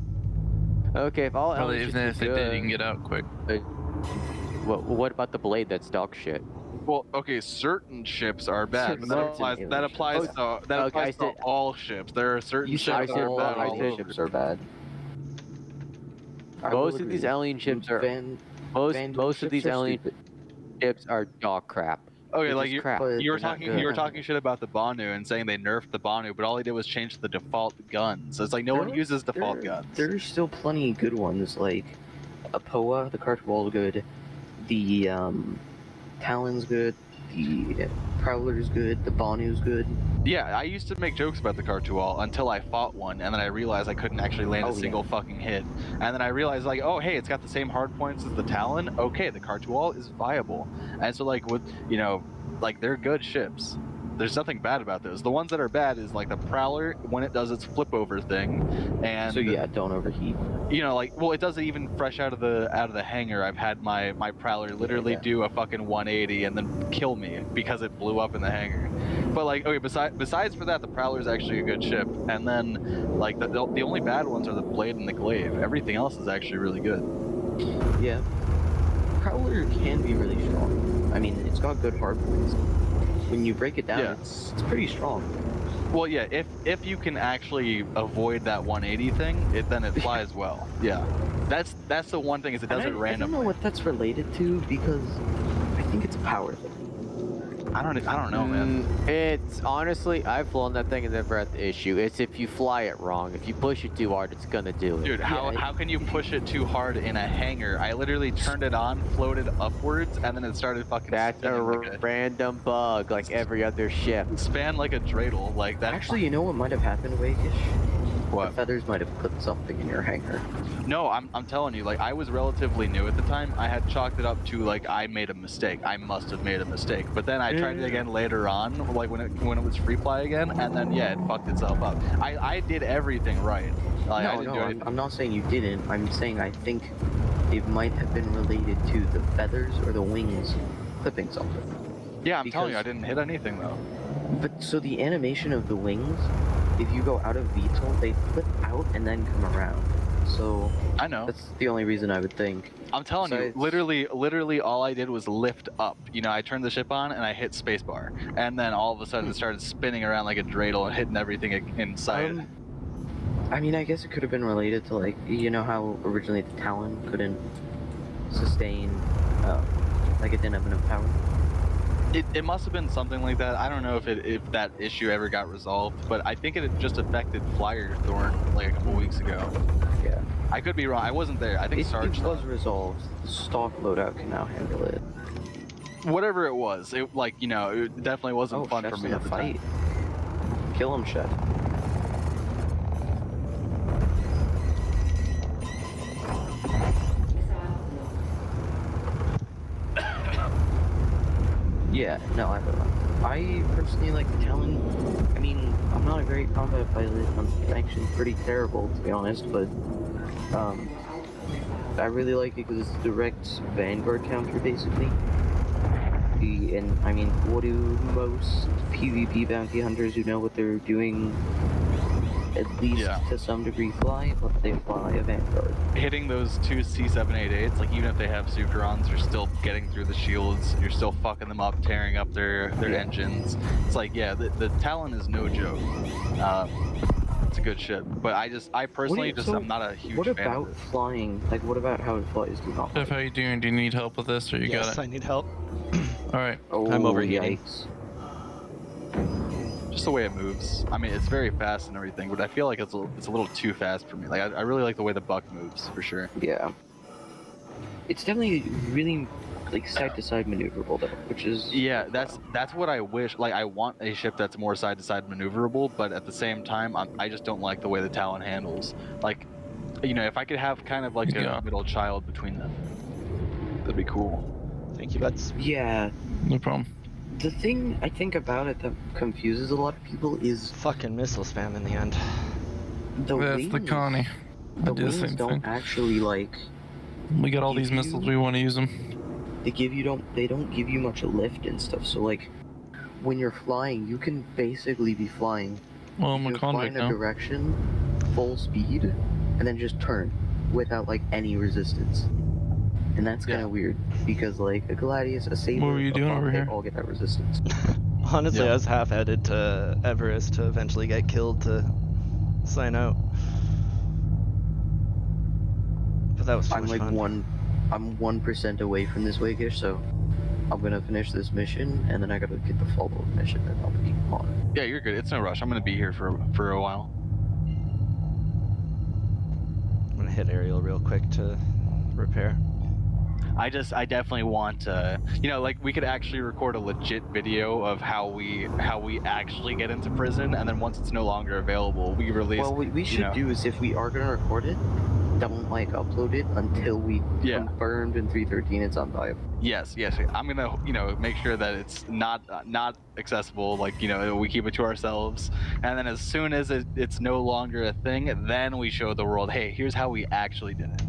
Okay, if all Probably alien even ships if are they did, you good, can get out quick. what about the blade that's dog shit? Well, okay, certain ships are bad, but that Certain applies. alien That applies ships. to Okay, I applies to said- all ships. There are certain You ships said that are all bad. all alien over. ships are bad. I will Most of these agree. alien ships are Vandal most of ships these are alien stupid. ships are dog crap. Okay, They're like just you, crap. But you were they're not talking, good. you were talking shit about the Banu and saying they nerfed the Banu, but all they did was change the default guns. So it's like no one There- uses default there- guns. There's still plenty of good ones, like a Poa, the Cartwall good, the Talon's good, the Prowler's good, the Banu's good. Yeah, I used to make jokes about the Cartual until I fought one, and then I realized I couldn't actually land Oh, a yeah. single fucking hit. And then I realized, like, oh, hey, it's got the same hard points as the Talon. Okay, the Cartual is viable. And so, like, with, they're good ships. There's nothing bad about those. The ones that are bad is, like, the Prowler, when it does its flip over thing. And, So yeah, don't overheat. it does it even fresh out of the hangar. I've had my Prowler literally Yeah. do a fucking 180 and then kill me because it blew up in the hangar. But besides for that, the Prowler is actually a good ship. And then the only bad ones are the Blade and the Glaive. Everything else is actually really good. Yeah. Prowler can be really strong. I mean, it's got good hard points. When you break it down, Yeah. it's pretty strong. Well, yeah, if you can actually avoid that 180 thing, then it flies well. Yeah, that's the one thing is it does And it I don't randomly. know what that's related to because I think it's a power thing. I don't know, man. It's honestly, I've flown that thing and never had the issue. It's if you fly it wrong. If you push it too hard, it's gonna do it. Dude, how can you push it too hard in a hangar? I literally turned it on, floated upwards, and then it started fucking That's a spinning like random bug, like every other ship. span like a dreidel, like that. Actually, you know what might have happened, Wakish? What? The feathers might have put something in your hangar. No, I'm telling you, like I was relatively new at the time. I had chalked it up to like I made a mistake. I must have made a mistake. But then I tried it again later on, like when it was free fly again, and then yeah, it fucked itself up. I did everything right. Like, I didn't do anything. I'm not saying you didn't. I'm saying I think it might have been related to the feathers or the wings clipping something. Yeah, I'm telling you, I because- didn't hit anything though. But so the animation of the wings, if you go out of VTOL, they flip out and then come around. so I know. that's the only reason I would think. I'm telling you, Besides- literally all I did was lift up. You know, I turned the ship on and I hit spacebar, and then all of a sudden it started spinning around like a dreidel and hitting everything inside. I mean, I guess it could have been related to, like, you know how originally the Talon couldn't sustain, like it didn't have enough power. It must have been something like that. I don't know if that issue ever got resolved, but I think it had just affected Flyer Thorn like a couple weeks ago. Yeah. I could be wrong. I wasn't there. I think It Sarge. was resolved. The stock loadout can now handle it. Whatever it was, it like you know, it definitely wasn't fun for Chef's me in at a the fight. time. Kill him, Chef. Yeah, no, I don't know. I personally like the Talon. I mean, I'm not a great combat pilot. I'm actually pretty terrible, to be honest, but I really like it because it's a direct Vanguard counter, basically. And I mean, what do most PvP bounty hunters who know what they're doing at least Yeah. to some degree fly? But they fly a Vanguard. Hitting those two C788s, like even if they have Zuccherons, you're still getting through the shields. You're still fucking them up, tearing up their Yeah. engines. It's like, yeah, the Talon is no joke. It's a good ship, but I personally I'm not a huge What fan of about it. flying? Like, what about how it flies? Do you not Jeff, like? how you doing? Do you need help with this, or you Yes, got it? I need help. All right. Oh, I'm overheating. yikes. Just the way it moves. I mean, it's very fast and everything, but I feel like it's a little too fast for me. Like I really like the way the Buck moves for sure. Yeah. It's definitely really like side to side maneuverable though, which is Yeah, that's what I wish. Like I want a ship that's more side to side maneuverable, but at the same time, I just don't like the way the Talon handles. Like, you know, if I could have kind of like Yeah. a middle child between them, that'd be cool. Thank you, buds. Yeah. No problem. The thing I think about it that confuses a lot of people is Fucking missile spam in the end. the That's wings. the Connie. I The do the wings same don't thing. actually like We got all If these missiles. you- We want to use them. they don't give you much lift and stuff. So like when you're flying, you can basically be flying. Well, I'm You a can fly convict in a now. direction, full speed, and then just turn without like any resistance. And that's kind Yeah. of weird because like a Gladius, a Saber, What were you a doing Buck, over they here? all get that resistance. Honestly, Yeah. I was half headed to Everest to eventually get killed to sign out. But that was too I'm much like fun. I'm 1% away from this Wakish, so I'm gonna finish this mission and then I gotta get the follow-up mission and I'll be on it. Yeah, you're good. It's no rush. I'm gonna be here for a while. I'm gonna hit Ariel real quick to repair. I definitely want you know, like we could actually record a legit video of how we actually get into prison, and then once it's no longer available, we release. Well, what we should know. do is if we are gonna record it, don't like upload it until we Yeah. confirmed in 313 it's unviable. Yes. I'm gonna, you know, make sure that it's not accessible. Like, you know, we keep it to ourselves, and then as soon as it's no longer a thing, then we show the world, hey, here's how we actually did it.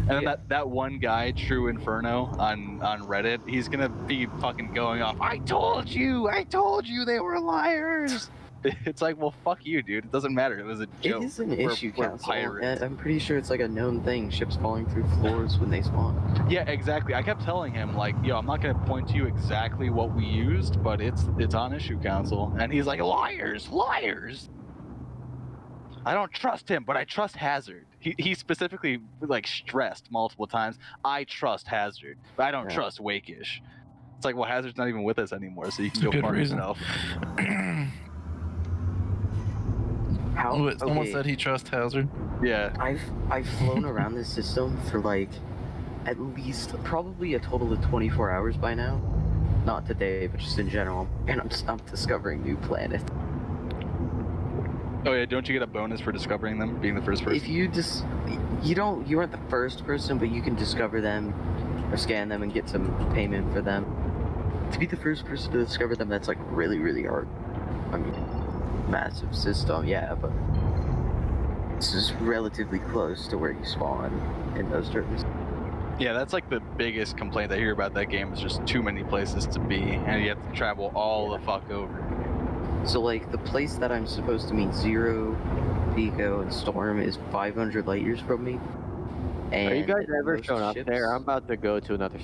And then Yeah. that one guy, True Inferno, on Reddit, he's gonna be fucking going off. I told you they were liars. It's like, well, fuck you, dude. It doesn't matter. It was a joke. It is an We're- issue, we're Council. pirates. And I'm pretty sure it's like a known thing. Ships falling through floors when they spawn. Yeah, exactly. I kept telling him, like, yo, I'm not gonna point to you exactly what we used, but it's on Issue Council, and he's like, liars. I don't trust him, but I trust Hazard. He specifically like stressed multiple times, I trust Hazard, but I don't Yeah. trust Wakish. It's like, well, Hazard's not even with us anymore, so you can It's a go good fuck reason. yourself. How? Oh, someone okay, said he trusts Hazard. Yeah. I've flown around this system for like at least probably a total of 24 hours by now. Not today, but just in general. And I'm discovering new planets. Oh yeah, don't you get a bonus for discovering them, being the first person? If you just you aren't the first person, but you can discover them or scan them and get some payment for them. To be the first person to discover them, that's like really, really hard. I mean, massive system, yeah, but this is relatively close to where you spawn in those terms. Yeah, that's like the biggest complaint I hear about that game is just too many places to be, and you have to travel all the fuck over. So like the place that I'm supposed to meet Zero, Pico, and Storm is 500 light years from me. And Are you guys ever most shown up ships- there? I'm about to go to another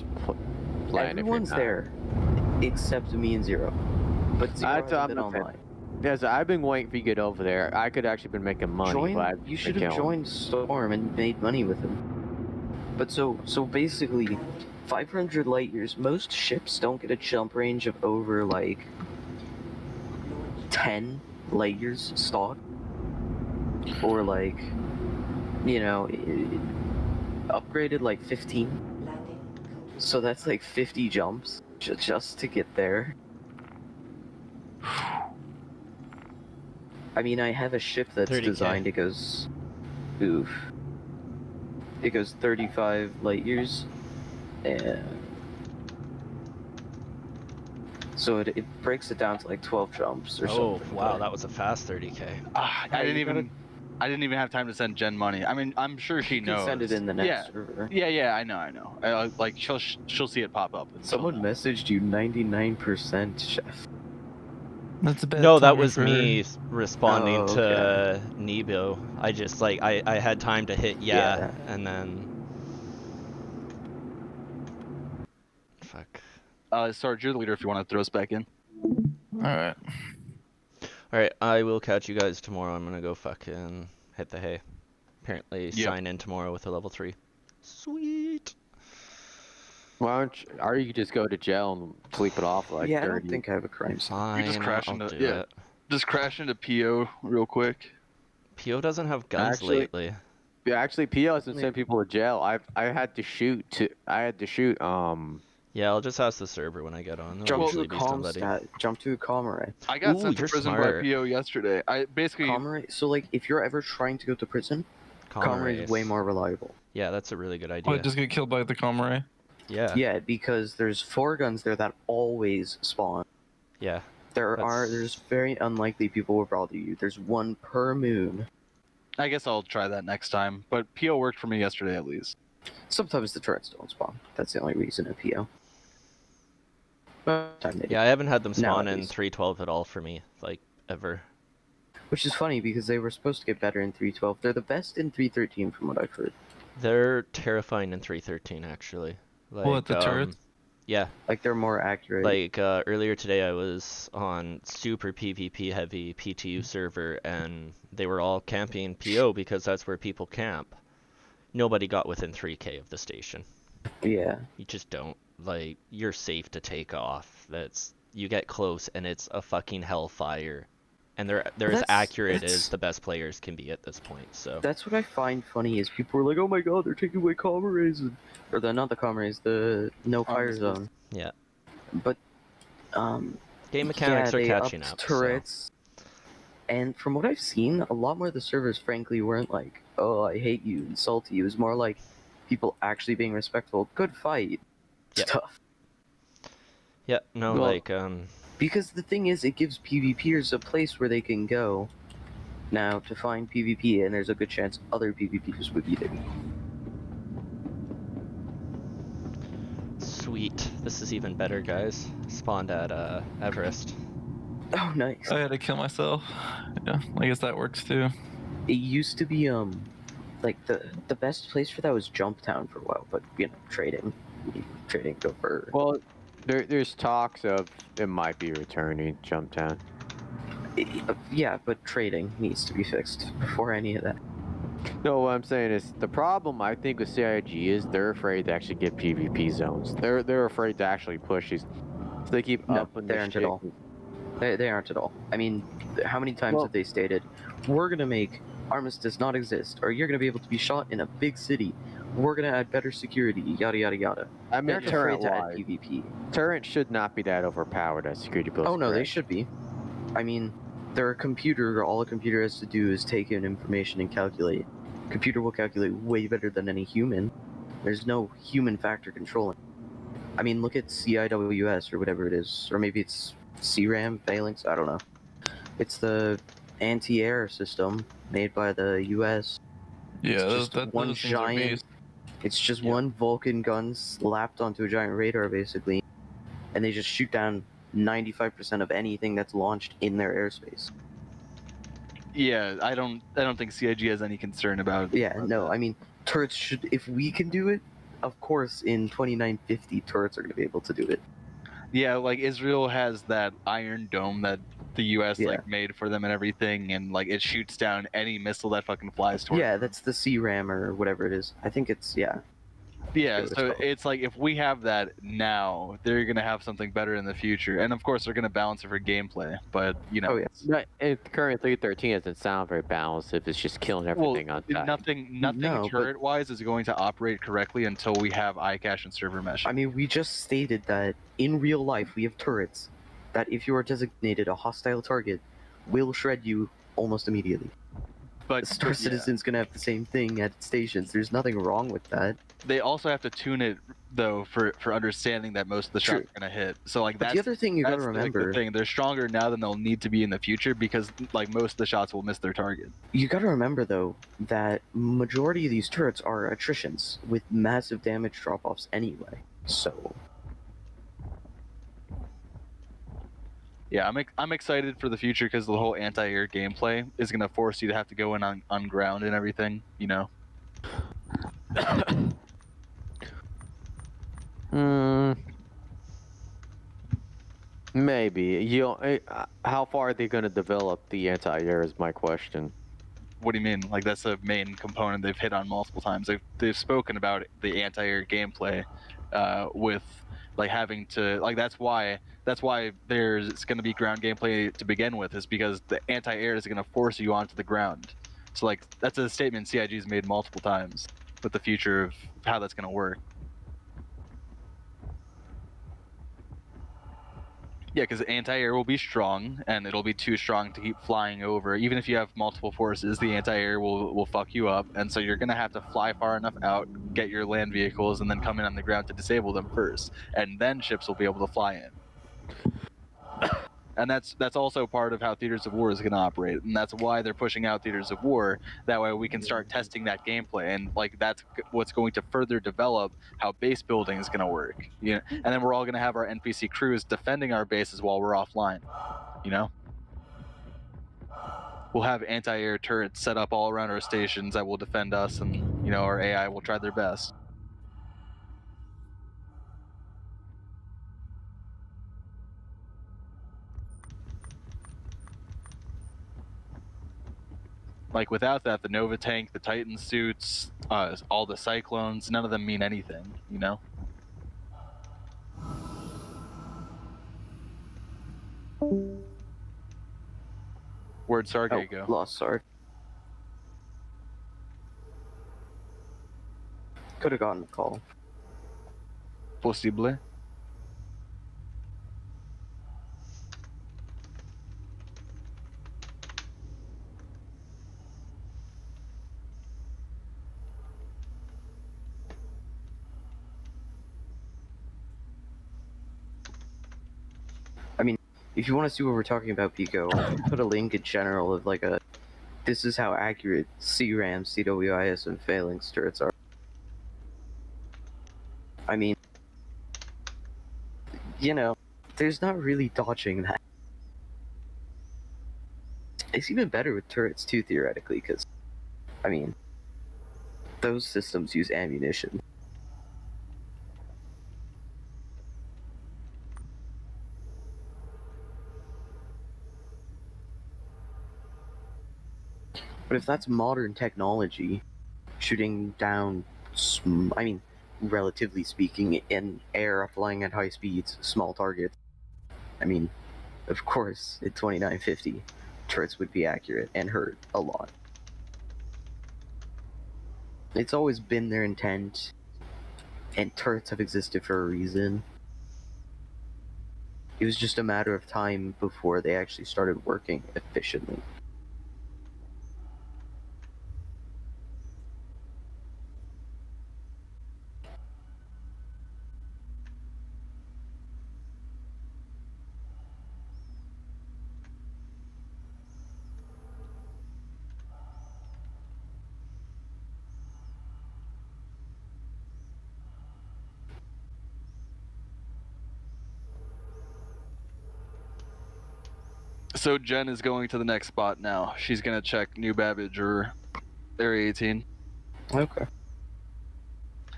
planet. Everyone's there, except me and Zero. But Zero That's hasn't been I'm the online. Yes, I've been waiting for you to get over there. I could actually been making money. but I've You been should have killing. joined Storm and made money with him. But so basically, 500 light years. Most ships don't get a jump range of over like 10 light years stock, or like, you know, upgraded like 15. So that's like 50 jumps just to get there. I mean, I have a ship that's 30K. designed. It goes, oof. It goes 35 light years, and so it breaks it down to like 12 jumps or Oh something. wow, but- that was a fast 30K. I Yeah, didn't you even. I didn't even have time to send Jen money. I mean, I'm sure she You can knows. send it in the next Yeah. server. Yeah, I know. Like she'll see it pop up. Someone messaged you 99%, chef. That's a bad No, that timer was for me her. responding Oh, to Nebo. I just like I had time to hit Yeah. and then fuck. Sarge, you're the leader if you want to throw us back in. Alright. All right, I will catch you guys tomorrow. I'm gonna go fucking hit the hay. Apparently, Yep. sign in tomorrow with a level 3. Sweet. Why don't you, or you could just go to jail and sleep it off like Yeah, I 30. don't think I have a crime scene. Fine. just crash I'll into- do yeah. it. Just crash into PO real quick. Pio doesn't have guns Actually- lately. Yeah, actually, PO hasn't Maybe. sent people to jail. I had to shoot. Yeah, I'll just ask the server when I get on. There'll Jump to usually a be comm somebody. stat. Jump to a comm array. I got Ooh, sent to you're prison smart. by PO yesterday. I basically. Comm array. So like, if you're ever trying to go to prison, comm array is way more reliable. Yeah, that's a really good idea. What, just get killed by the Comray? Yeah. Yeah, because there's 4 guns there that always spawn. Yeah. There's That's- very unlikely people will bother you. There's 1 per moon. I guess I'll try that next time. But PO worked for me yesterday at least. Sometimes the turrets don't spawn. That's the only reason a PO. But time they do. Yeah, I haven't had them spawn in Nowadays. 312 at all for me, like ever. Which is funny because they were supposed to get better in 312. They're the best in 313 from what I've heard. They're terrifying in 313 actually. Like, What, the turrets? Yeah, Like they're more accurate. like earlier today I was on super PvP heavy PTU server and they were all camping PO because that's where people camp. Nobody got within 3k of the station. Yeah. You just don't. Like, you're safe to take off. You get close and it's a fucking hellfire. And they're as That's- accurate that's- as the best players can be at this point, so. That's what I find funny is people are like, oh my god, they're taking away comm arrays. Or not the comm arrays, the no fire Armistice. zone. Yeah. But, Game mechanics yeah, are they catching upped up. turrets. And from what I've seen, a lot more of the servers frankly weren't like, oh, I hate you, insult you. It was more like people actually being respectful. Good fight. Yeah. Stuff. So. Yeah, no, Well- like, Because the thing is, it gives PvPers a place where they can go now to find PvP, and there's a good chance other PvPers would be there. sweet. This is even better, guys. Spawned at, Everest. Oh, nice. I had to kill myself. Yeah, I guess that works too. It used to be, like, the best place for that was Jump Town for a while, but, you know, trading go for... Well, there's talks of it might be returning Jumptown. Yeah, but trading needs to be fixed before any of that. No, what I'm saying is the problem I think with CIG is they're afraid to actually get PvP zones. They're afraid to actually push these. So they keep No, upping they the aren't at shit. all. They aren't at all. I mean, how many times Well- have they stated, we're gonna make Armistice not exist, or you're gonna be able to be shot in a big city, we're gonna add better security, yada yada yada. I They mean, aren't afraid turret to add wise, PvP. turret should not be that overpowered as security builds. Oh no, they correct. should be. I mean, they're a computer, all a computer has to do is take in information and calculate. Computer will calculate way better than any human. There's no human factor controlling. I mean, look at CIWS or whatever it is, or maybe it's CRAM, Phalanx, I don't know. It's the anti-air system made by the US. Yeah, It's those, just that, one those things are giant. beast. It's just Yeah. one Vulcan gun slapped onto a giant radar, basically, and they just shoot down 95% of anything that's launched in their airspace. Yeah, I don't think CIG has any concern about. Yeah, about no, that. I mean, turrets should, if we can do it, of course in 2950 turrets are going to be able to do it. Yeah, like Israel has that Iron Dome that the U.S. Yeah. like made for them and everything, and like it shoots down any missile that fucking flies towards Yeah, them. that's the CRAM or whatever it is. I think it's, yeah. Yeah, what it's so called. it's like if we have that now, they're gonna have something better in the future, and of course they're gonna balance it for gameplay. But you know, Oh, yeah. Right, and current 313 doesn't sound very balanced if it's just killing everything on time. nothing No, but- turret-wise is going to operate correctly until we have iCache and server mesh. I mean, we just stated that in real life we have turrets that if you are designated a hostile target, will shred you almost immediately. but Star yeah, Citizen's gonna have the same thing at stations. There's nothing wrong with that. they also have to tune it though for understanding that most of the shots True. are gonna hit. So like But that's the other thing you gotta that's the remember, thing. They're stronger now than they'll need to be in the future because like most of the shots will miss their target. you gotta remember though that majority of these turrets are attritions with massive damage drop-offs anyway. So Yeah, I'm excited for the future because the whole anti-air gameplay is gonna force you to have to go in on ground and everything. You know. Maybe. How far are they going to develop the anti-air is my question. What do you mean? Like that's a main component they've hit on multiple times. They've spoken about the anti-air gameplay, with like having to like that's why there's going to be ground gameplay to begin with is because the anti-air is going to force you onto the ground. So like that's a statement CIG's made multiple times with the future of how that's going to work. Yeah, because anti-air will be strong, and it'll be too strong to keep flying over. Even if you have multiple forces, the anti-air will fuck you up, and so you're gonna have to fly far enough out, get your land vehicles, and then come in on the ground to disable them first, and then ships will be able to fly in. And that's also part of how Theaters of War is going to operate, and that's why they're pushing out Theaters of War. That way we can start testing that gameplay, and like that's what's going to further develop how base building is going to work. You know, and then we're all going to have our NPC crews defending our bases while we're offline. You know, we'll have anti-air turrets set up all around our stations that will defend us, and you know our AI will try their best. Like without that, the Nova tank, the Titan suits, all the Cyclones, none of them mean anything, you know? Where'd Sargate go? lost Sark. Could have gotten a call. Possible. If you want to see what we're talking about, Pico, I'll put a link in general of like a. This is how accurate CRAM, CWIS, and phalanx turrets are. I mean, you know, there's not really dodging that. It's even better with turrets too, theoretically, because, I mean, those systems use ammunition. But if that's modern technology, shooting down, I mean, relatively speaking, in air, flying at high speeds, small targets, I mean, of course, at 2950, turrets would be accurate and hurt a lot. It's always been their intent, and turrets have existed for a reason. It was just a matter of time before they actually started working efficiently. So Jen is going to the next spot now. She's gonna check New Babbage or Area 18. Okay.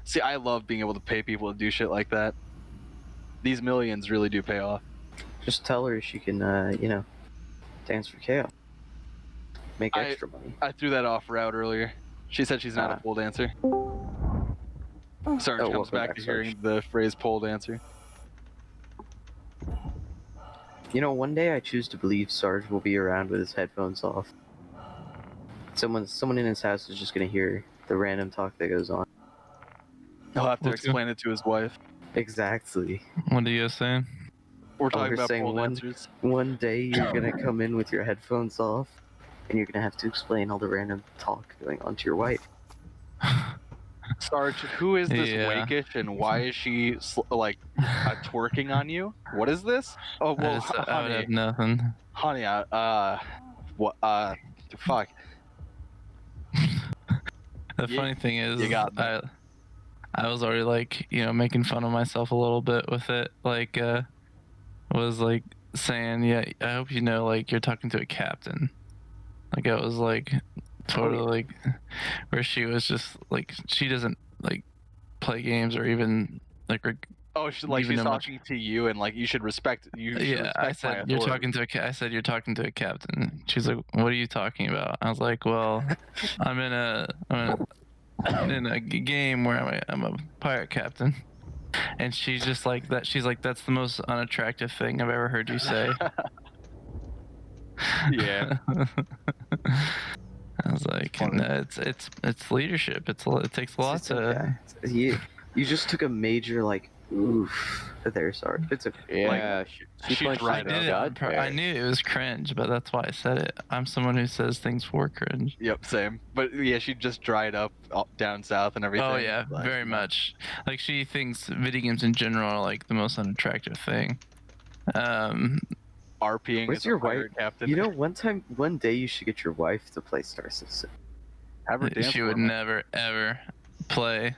See, I love being able to pay people to do shit like that. These millions really do pay off. Just tell her she can, dance for chaos. Make extra money. I threw that off route earlier. She said she's not a pole dancer. Sarge Oh, comes welcome back back, to Sarge. hearing the phrase pole dancer. One day I choose to believe Sarge will be around with his headphones off. Someone in his house is just gonna hear the random talk that goes on. He'll have to What's explain it to his wife. Exactly. What are you guys saying? We're talking we're about saying pole one- dancers. One day you're gonna come in with your headphones off, and you're gonna have to explain all the random talk going on to your wife. Sarge, who is this Yeah. Wakish and why is she twerking on you? What is this? Oh well, I would honey, have nothing. honey, what? Fuck. The You- funny thing is, you got me. I was already like, making fun of myself a little bit with it. Like, was like saying, yeah, I hope you know, like, you're talking to a captain. Like, I was like, totally like, where she was just like, she doesn't like play games or even like, Oh, she's Even she's though much- talking to you and like you should respect. You should yeah. I respect my said you're authority. talking to a. I said you're talking to a captain. She's like, what are you talking about? I was like, well, I'm in a game where I'm a pirate captain. And she's just like that. She's like, that's the most unattractive thing I've ever heard you say. Yeah. I was like, Funny. no, it's leadership. It takes a lot It's to. okay. You just took a major oof there, Sarge. It's okay. Yeah, she she punched dried my up. I did it on gut pur- I there. knew it was cringe, but that's why I said it. I'm someone who says things for cringe. Yep, same. But yeah, she just dried up down south and everything. Oh yeah, Like, very much. Like she thinks video games in general are like the most unattractive thing. RPing Where's as your a pirate captain. one day you should get your wife to play Star Citizen. Have her dance She for would me. never ever play.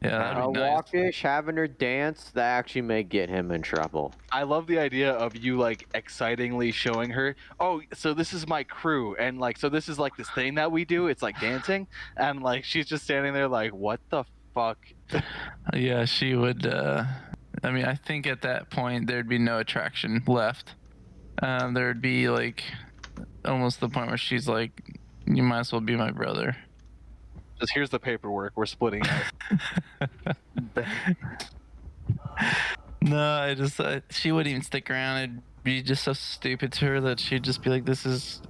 Yeah, that'd be nice. Walkish having her dance, that actually may get him in trouble. I love the idea of you like excitingly showing her, oh, so this is my crew, and like, so this is like this thing that we do. It's like dancing, and like she's just standing there like, what the fuck? Yeah, she would. I mean, I think at that point there'd be no attraction left. There'd be like almost the point where she's like, "You might as well be my brother." Just here's the paperwork. We're splitting it. No, she wouldn't even stick around. It'd be just so stupid to her that she'd just be like, "This is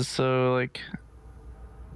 so like."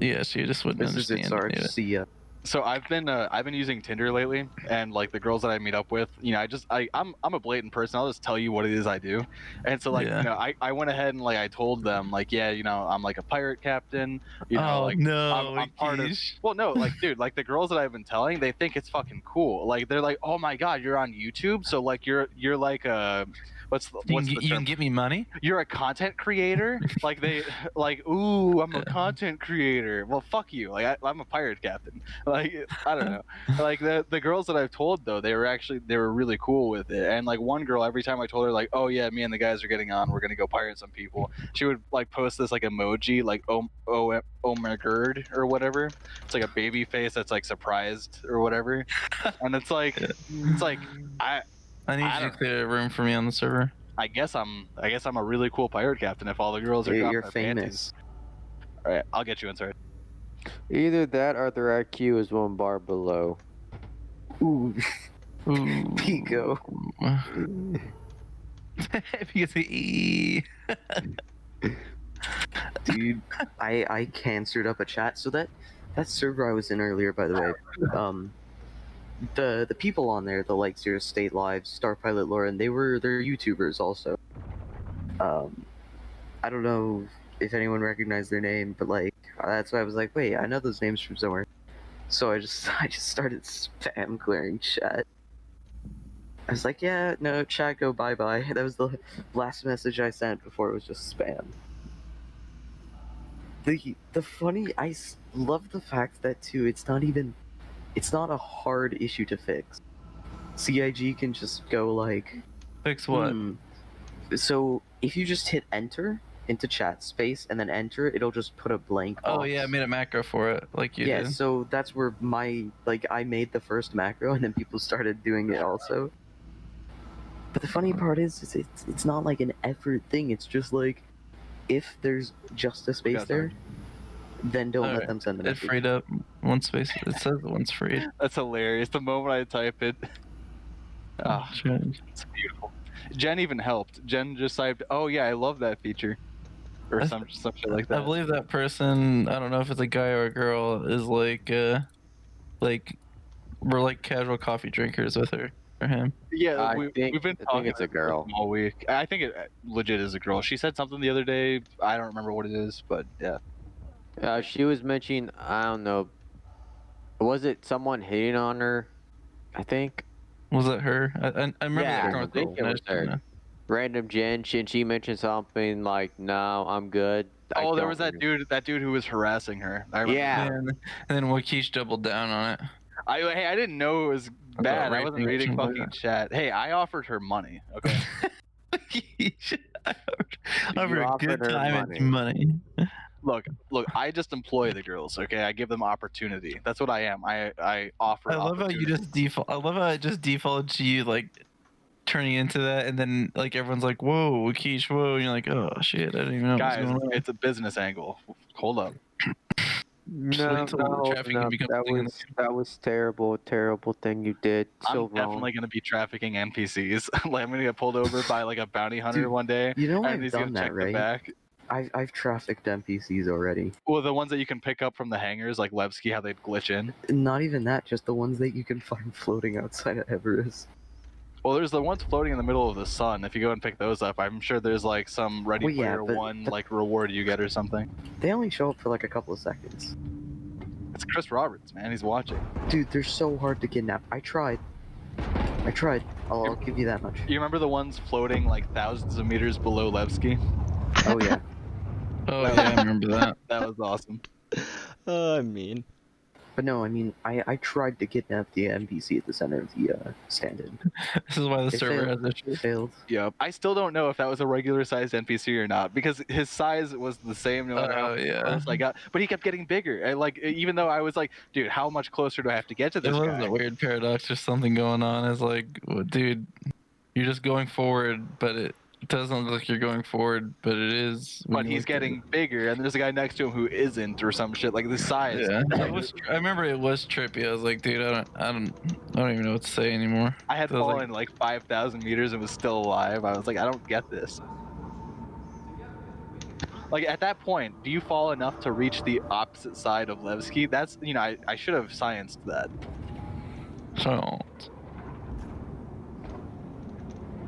Yeah, she just wouldn't This is it, understand. Sarge. any of it. See ya. So I've been using Tinder lately, and like the girls that I meet up with, I'm a blatant person. I'll just tell you what it is I do, and so like Yeah. I went ahead and like I told them like, yeah, I'm like a pirate captain, Oh like no, I'm part of. Wikish. Well, no, like dude, like the girls that I've been telling, they think it's fucking cool. Like they're like, oh my god, you're on YouTube, so like you're like a what's the You term? can get me money. You're a content creator. Like they like, ooh, I'm a Yeah. content creator. Well, fuck you. Like I'm a pirate captain. Like I don't know. Like the girls that I've told though, they were really cool with it. And like one girl, every time I told her like, oh yeah, me and the guys are getting on, we're gonna go pirate some people, she would like post this like emoji like oh my god or whatever. It's like a baby face that's like surprised or whatever. And it's like I need I you to don't- clear a room for me on the server. I guess I'm a really cool pirate captain if all the girls are You're dropping their panties. famous. All right, I'll get you inside. Either that or their IQ is one bar below. Ooh, Ooh. Pico. Because Dude, I cancered up a chat. So that server I was in earlier, by the way, the people on there, the like Zero State Live, Starpilot Lauren, they're YouTubers also. I don't know if anyone recognized their name, but like that's why I was like, wait, I know those names from somewhere. So I just started spam clearing chat. I was like, yeah, no, chat, go bye-bye. That was the last message I sent before it was just spam. The funny, love the fact that too, it's not a hard issue to fix. CIG can just go like, Fix what? So if you just hit enter into chat space and then enter, it'll just put a blank box. Oh yeah, I made a macro for it, like you yeah, did. so that's where I made the first macro, and then people started doing it also. But the funny part is it's not like an effort thing. It's just like, if there's just a space got there, then don't let Alright. them send the It message. freed up one space. It says the one's freed. That's hilarious. The moment I type it, ah, Sure. it's beautiful. Jen even helped. Jen just typed, "Oh yeah, I love that feature," or I- some shit like I that. believe that person, I don't know if it's a guy or a girl, is like we're like casual coffee drinkers with her or him. Yeah, we've been I think talking it's a about girl. all week. I think it legit is a girl. She said something the other day. I don't remember what it is, but yeah. She was mentioning, I don't know, was it someone hitting on her? I think. Was it her? I remember Yeah, that I think it was her. Random Jen, she mentioned something like, "No, I'm good." I Oh, there don't was that remember. dude who was harassing her. I remember. Yeah. And then Wakish doubled down on it. Hey, I didn't know it was About bad. I wasn't raping or reading something like fucking chat. Hey, I offered her money. Okay. Over You a offered good her time and money. look. I just employ the girls. Okay, I give them opportunity. That's what I am. I offer. I love how you just default. I love how I just defaulted to you like turning into that, and then like everyone's like, "Whoa, Wakish, whoa!" And you're like, "Oh shit, I didn't even know what was Guys, going on." it's a business angle. Hold up. Just wait No, until the trafficking becomes a thing in the that was terrible thing you did. So I'm definitely wrong. gonna be trafficking NPCs. Like, I'm gonna get pulled over by like a bounty hunter Dude, one day, You know and I've he's done gonna check that, the right? back. I've trafficked NPCs already. Well, the ones that you can pick up from the hangars, like Levski, how they'd glitch in. Not even that, just the ones that you can find floating outside of Everest. Well, there's the ones floating in the middle of the sun. If you go and pick those up, I'm sure there's like some Ready Well, yeah, Player but- One but- like reward you get or something. They only show up for like a couple of seconds. It's Chris Roberts, man. He's watching. Dude, they're so hard to kidnap. I tried. I'll give you that much. You remember the ones floating like thousands of meters below Levski? Oh yeah. Oh yeah, I remember that. That was awesome. I mean, But no, I mean, I tried to kidnap the NPC at the center of the stand-in. This is why the It server failed. has It issues. failed. Yeah. I still don't know if that was a regular sized NPC or not because his size was the same no matter how Oh yeah. close I got, but he kept getting bigger. And like, even though I was like, dude, how much closer do I have to get to There this was guy? a weird paradox or something going on. It's like, well, dude, you're just going forward, but it doesn't look like you're going forward, but it is. when But you he's look at getting bigger, and there's a guy next to him who isn't, or some shit like this it. size. Yeah, I remember it was trippy. I was like, dude, I don't even know what to say anymore. I had So I was fallen like 5,000 meters and was still alive. I was like, I don't get this. Like at that point, do you fall enough to reach the opposite side of Levski? That's I should have scienced that. So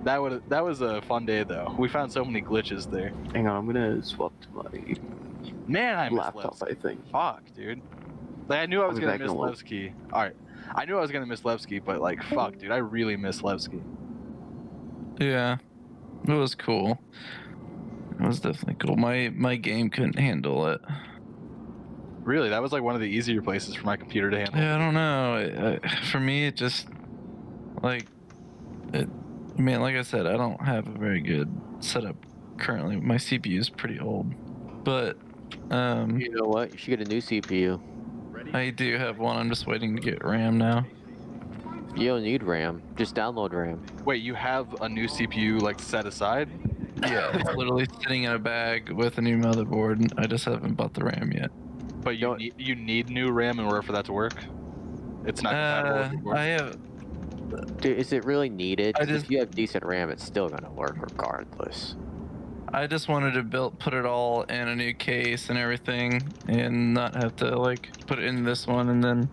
That was a fun day though. We found so many glitches there. Hang on, I'm gonna swap to my Man, I miss laptop, Levski. I think. Fuck, dude. Like I knew I was be gonna back in miss a little. Levski. All right, I knew I was gonna miss Levski, but like, fuck, dude, I really miss Levski. yeah, it was cool. It was definitely cool. My game couldn't handle it. Really, that was like one of the easier places for my computer to handle. Yeah, I don't know. For me, it just like it. I mean, like I said, I don't have a very good setup currently. My CPU is pretty old, but You know what? You should get a new CPU. I do have one. I'm just waiting to get RAM now. You don't need RAM. Just download RAM. Wait, you have a new CPU like set aside? Yeah, it's literally sitting in a bag with a new motherboard. I just haven't bought the RAM yet. But you need new RAM in order for that to work. It's not compatible with your board. I have. Dude, is it really needed? I 'Cause just- if you have decent RAM, it's still gonna work regardless. I just wanted to put it all in a new case and everything, and not have to like put it in this one and then.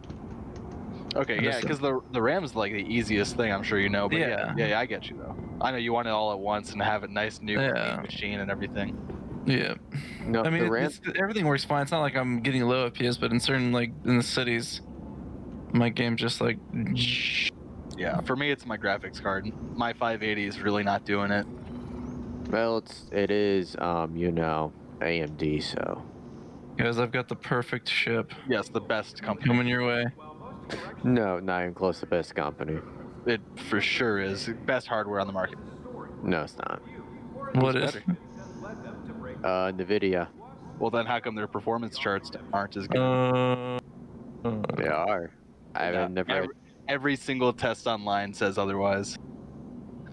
Okay, yeah, because the RAM's like the easiest thing, I'm sure you know. But yeah, I get you though. I know you want it all at once and have a nice new Yeah. machine and everything. Yeah. No, I mean, the RAM. everything works fine. It's not like I'm getting low FPS, but in certain like in the cities, my game's just like. Yeah, for me it's my graphics card. My 580 is really not doing it. Well, it is AMD, so. Guys, I've got the perfect ship Yes, the best company. coming your way. No, not even close to best company. It for sure is best hardware on the market. No, it's not. What Who's is? better? NVIDIA. Well, then how come their performance charts aren't as good? They are. I've never. Every single test online says otherwise.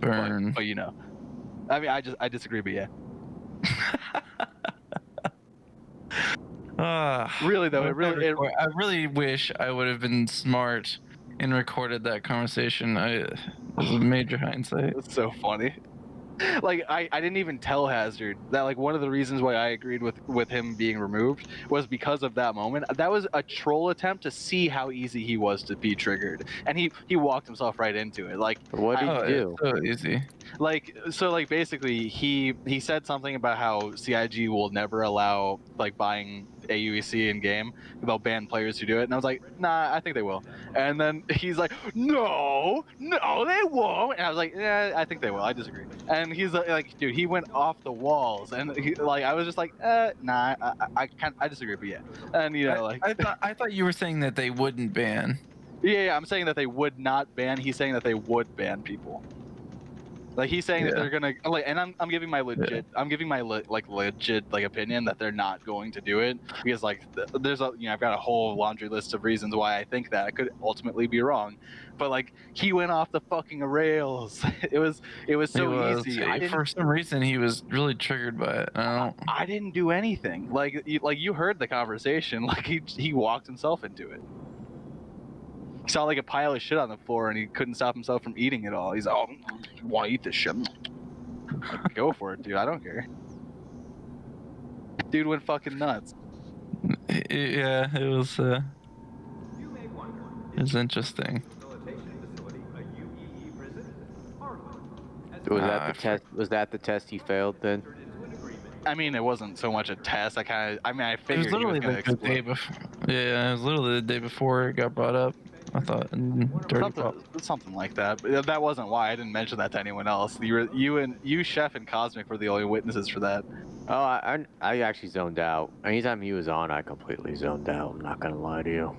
Burn. But you know, I mean, I disagree, but yeah. Really though, it I really wish I would have been smart and recorded that conversation. It was a major hindsight. It's so funny. Like I didn't even tell Hazard that like one of the reasons why I agreed with him being removed was because of that moment. That was a troll attempt to see how easy he was to be triggered, and he walked himself right into it. Like What did you do? It's so easy. like basically he said something about how CIG will never allow like buying AUEC in game. They'll ban players who do it, and I was like, nah, I think they will. And then he's like, no, they won't. And I was like, yeah, I think they will. I disagree. And he's like, dude, he went off the walls, and I was just like, nah, I disagree, but yeah. And you know, like, I thought you were saying that they wouldn't ban. yeah, I'm saying that they would not ban. He's saying that they would ban people. Like he's saying that they're gonna like, and I'm giving my legit, I'm giving my legit opinion that they're not going to do it because like there's a I've got a whole laundry list of reasons why I think that I could ultimately be wrong, but like he went off the fucking rails. It was so easy. For some reason he was really triggered by it. I didn't do anything. Like you heard the conversation. Like he walked himself into it. He saw like a pile of shit on the floor and he couldn't stop himself from eating it all. He's like, oh, you want to eat this shit? Like, go for it, dude. I don't care. Dude went fucking nuts. Yeah, it was interesting. Was that the test? Was that the test he failed then? I mean, it wasn't so much a test. I figured It was literally he was like the day before. Yeah, it was literally the day before it got brought up. I thought something like that. But that wasn't why I didn't mention that to anyone else. You, Chef, and Cosmic were the only witnesses for that. Oh, I actually zoned out. Anytime he was on, I completely zoned out. I'm not gonna lie to you.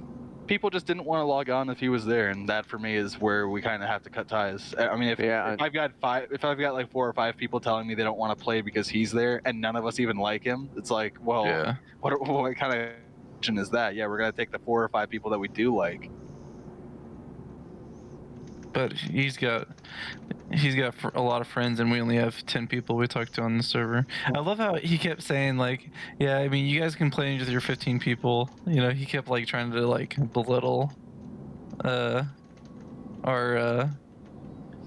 People just didn't want to log on if he was there, and that for me is where we kind of have to cut ties. I mean, if I've got like 4 or 5 people telling me they don't want to play because he's there, and none of us even like him, it's like, well, what kind of action is that? Yeah, we're gonna take the 4 or 5 people that we do like. But he's got a lot of friends, and we only have 10 people we talk to on the server. I love how he kept saying like, yeah, I mean, you guys can play with your 15 people. You know, he kept like trying to like belittle our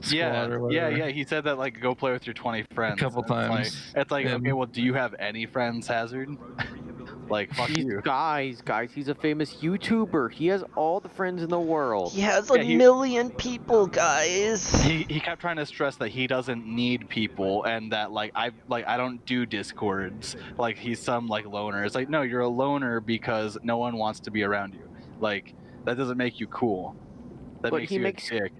squad or whatever. Yeah. He said that like go play with your 20 friends a couple times. It's like okay, well, do you have any friends, Hazard? Like, fuck you. Guys, he's a famous YouTuber. He has all the friends in the world. He has a million people, guys. He kept trying to stress that he doesn't need people and that I don't do Discords. Like he's some like loner. It's like, no, you're a loner because no one wants to be around you. Like that doesn't make you cool. That makes you a dick.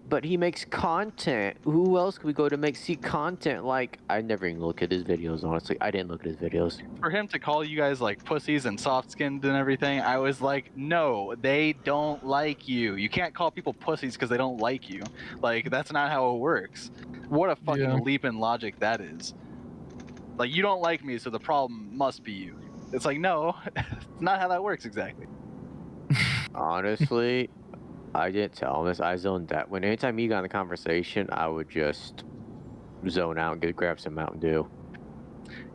But he makes content. Who else could we go to see content? Like, I never even look at his videos, honestly. I didn't look at his videos. For him to call you guys like pussies and soft-skinned and everything, I was like, no, they don't like you. You can't call people pussies because they don't like you. Like, that's not how it works. What a fucking leap in logic that is. Like, you don't like me, so the problem must be you. It's like, no, it's not how that works exactly. Honestly... I didn't tell him this. I zoned out. Anytime he got in the conversation, I would just zone out and grab some Mountain Dew.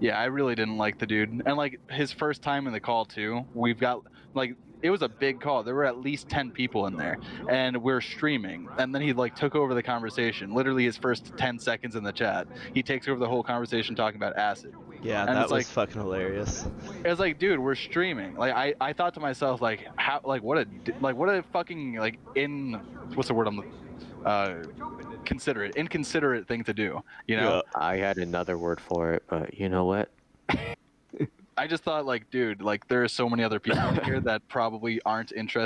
Yeah, I really didn't like the dude. And like his first time in the call too, we've got like it was a big call. There were at least 10 people in there, and we're streaming. And then he like took over the conversation. Literally his first 10 seconds in the chat, he takes over the whole conversation talking about acid. Yeah, and that was like, fucking hilarious. It was like, dude, we're streaming. Like, I thought to myself, like, how, like, what a fucking, like, what's the word inconsiderate thing to do, you know? Yeah, I had another word for it, but you know what? I just thought, like, dude, like, there are so many other people here that probably aren't interested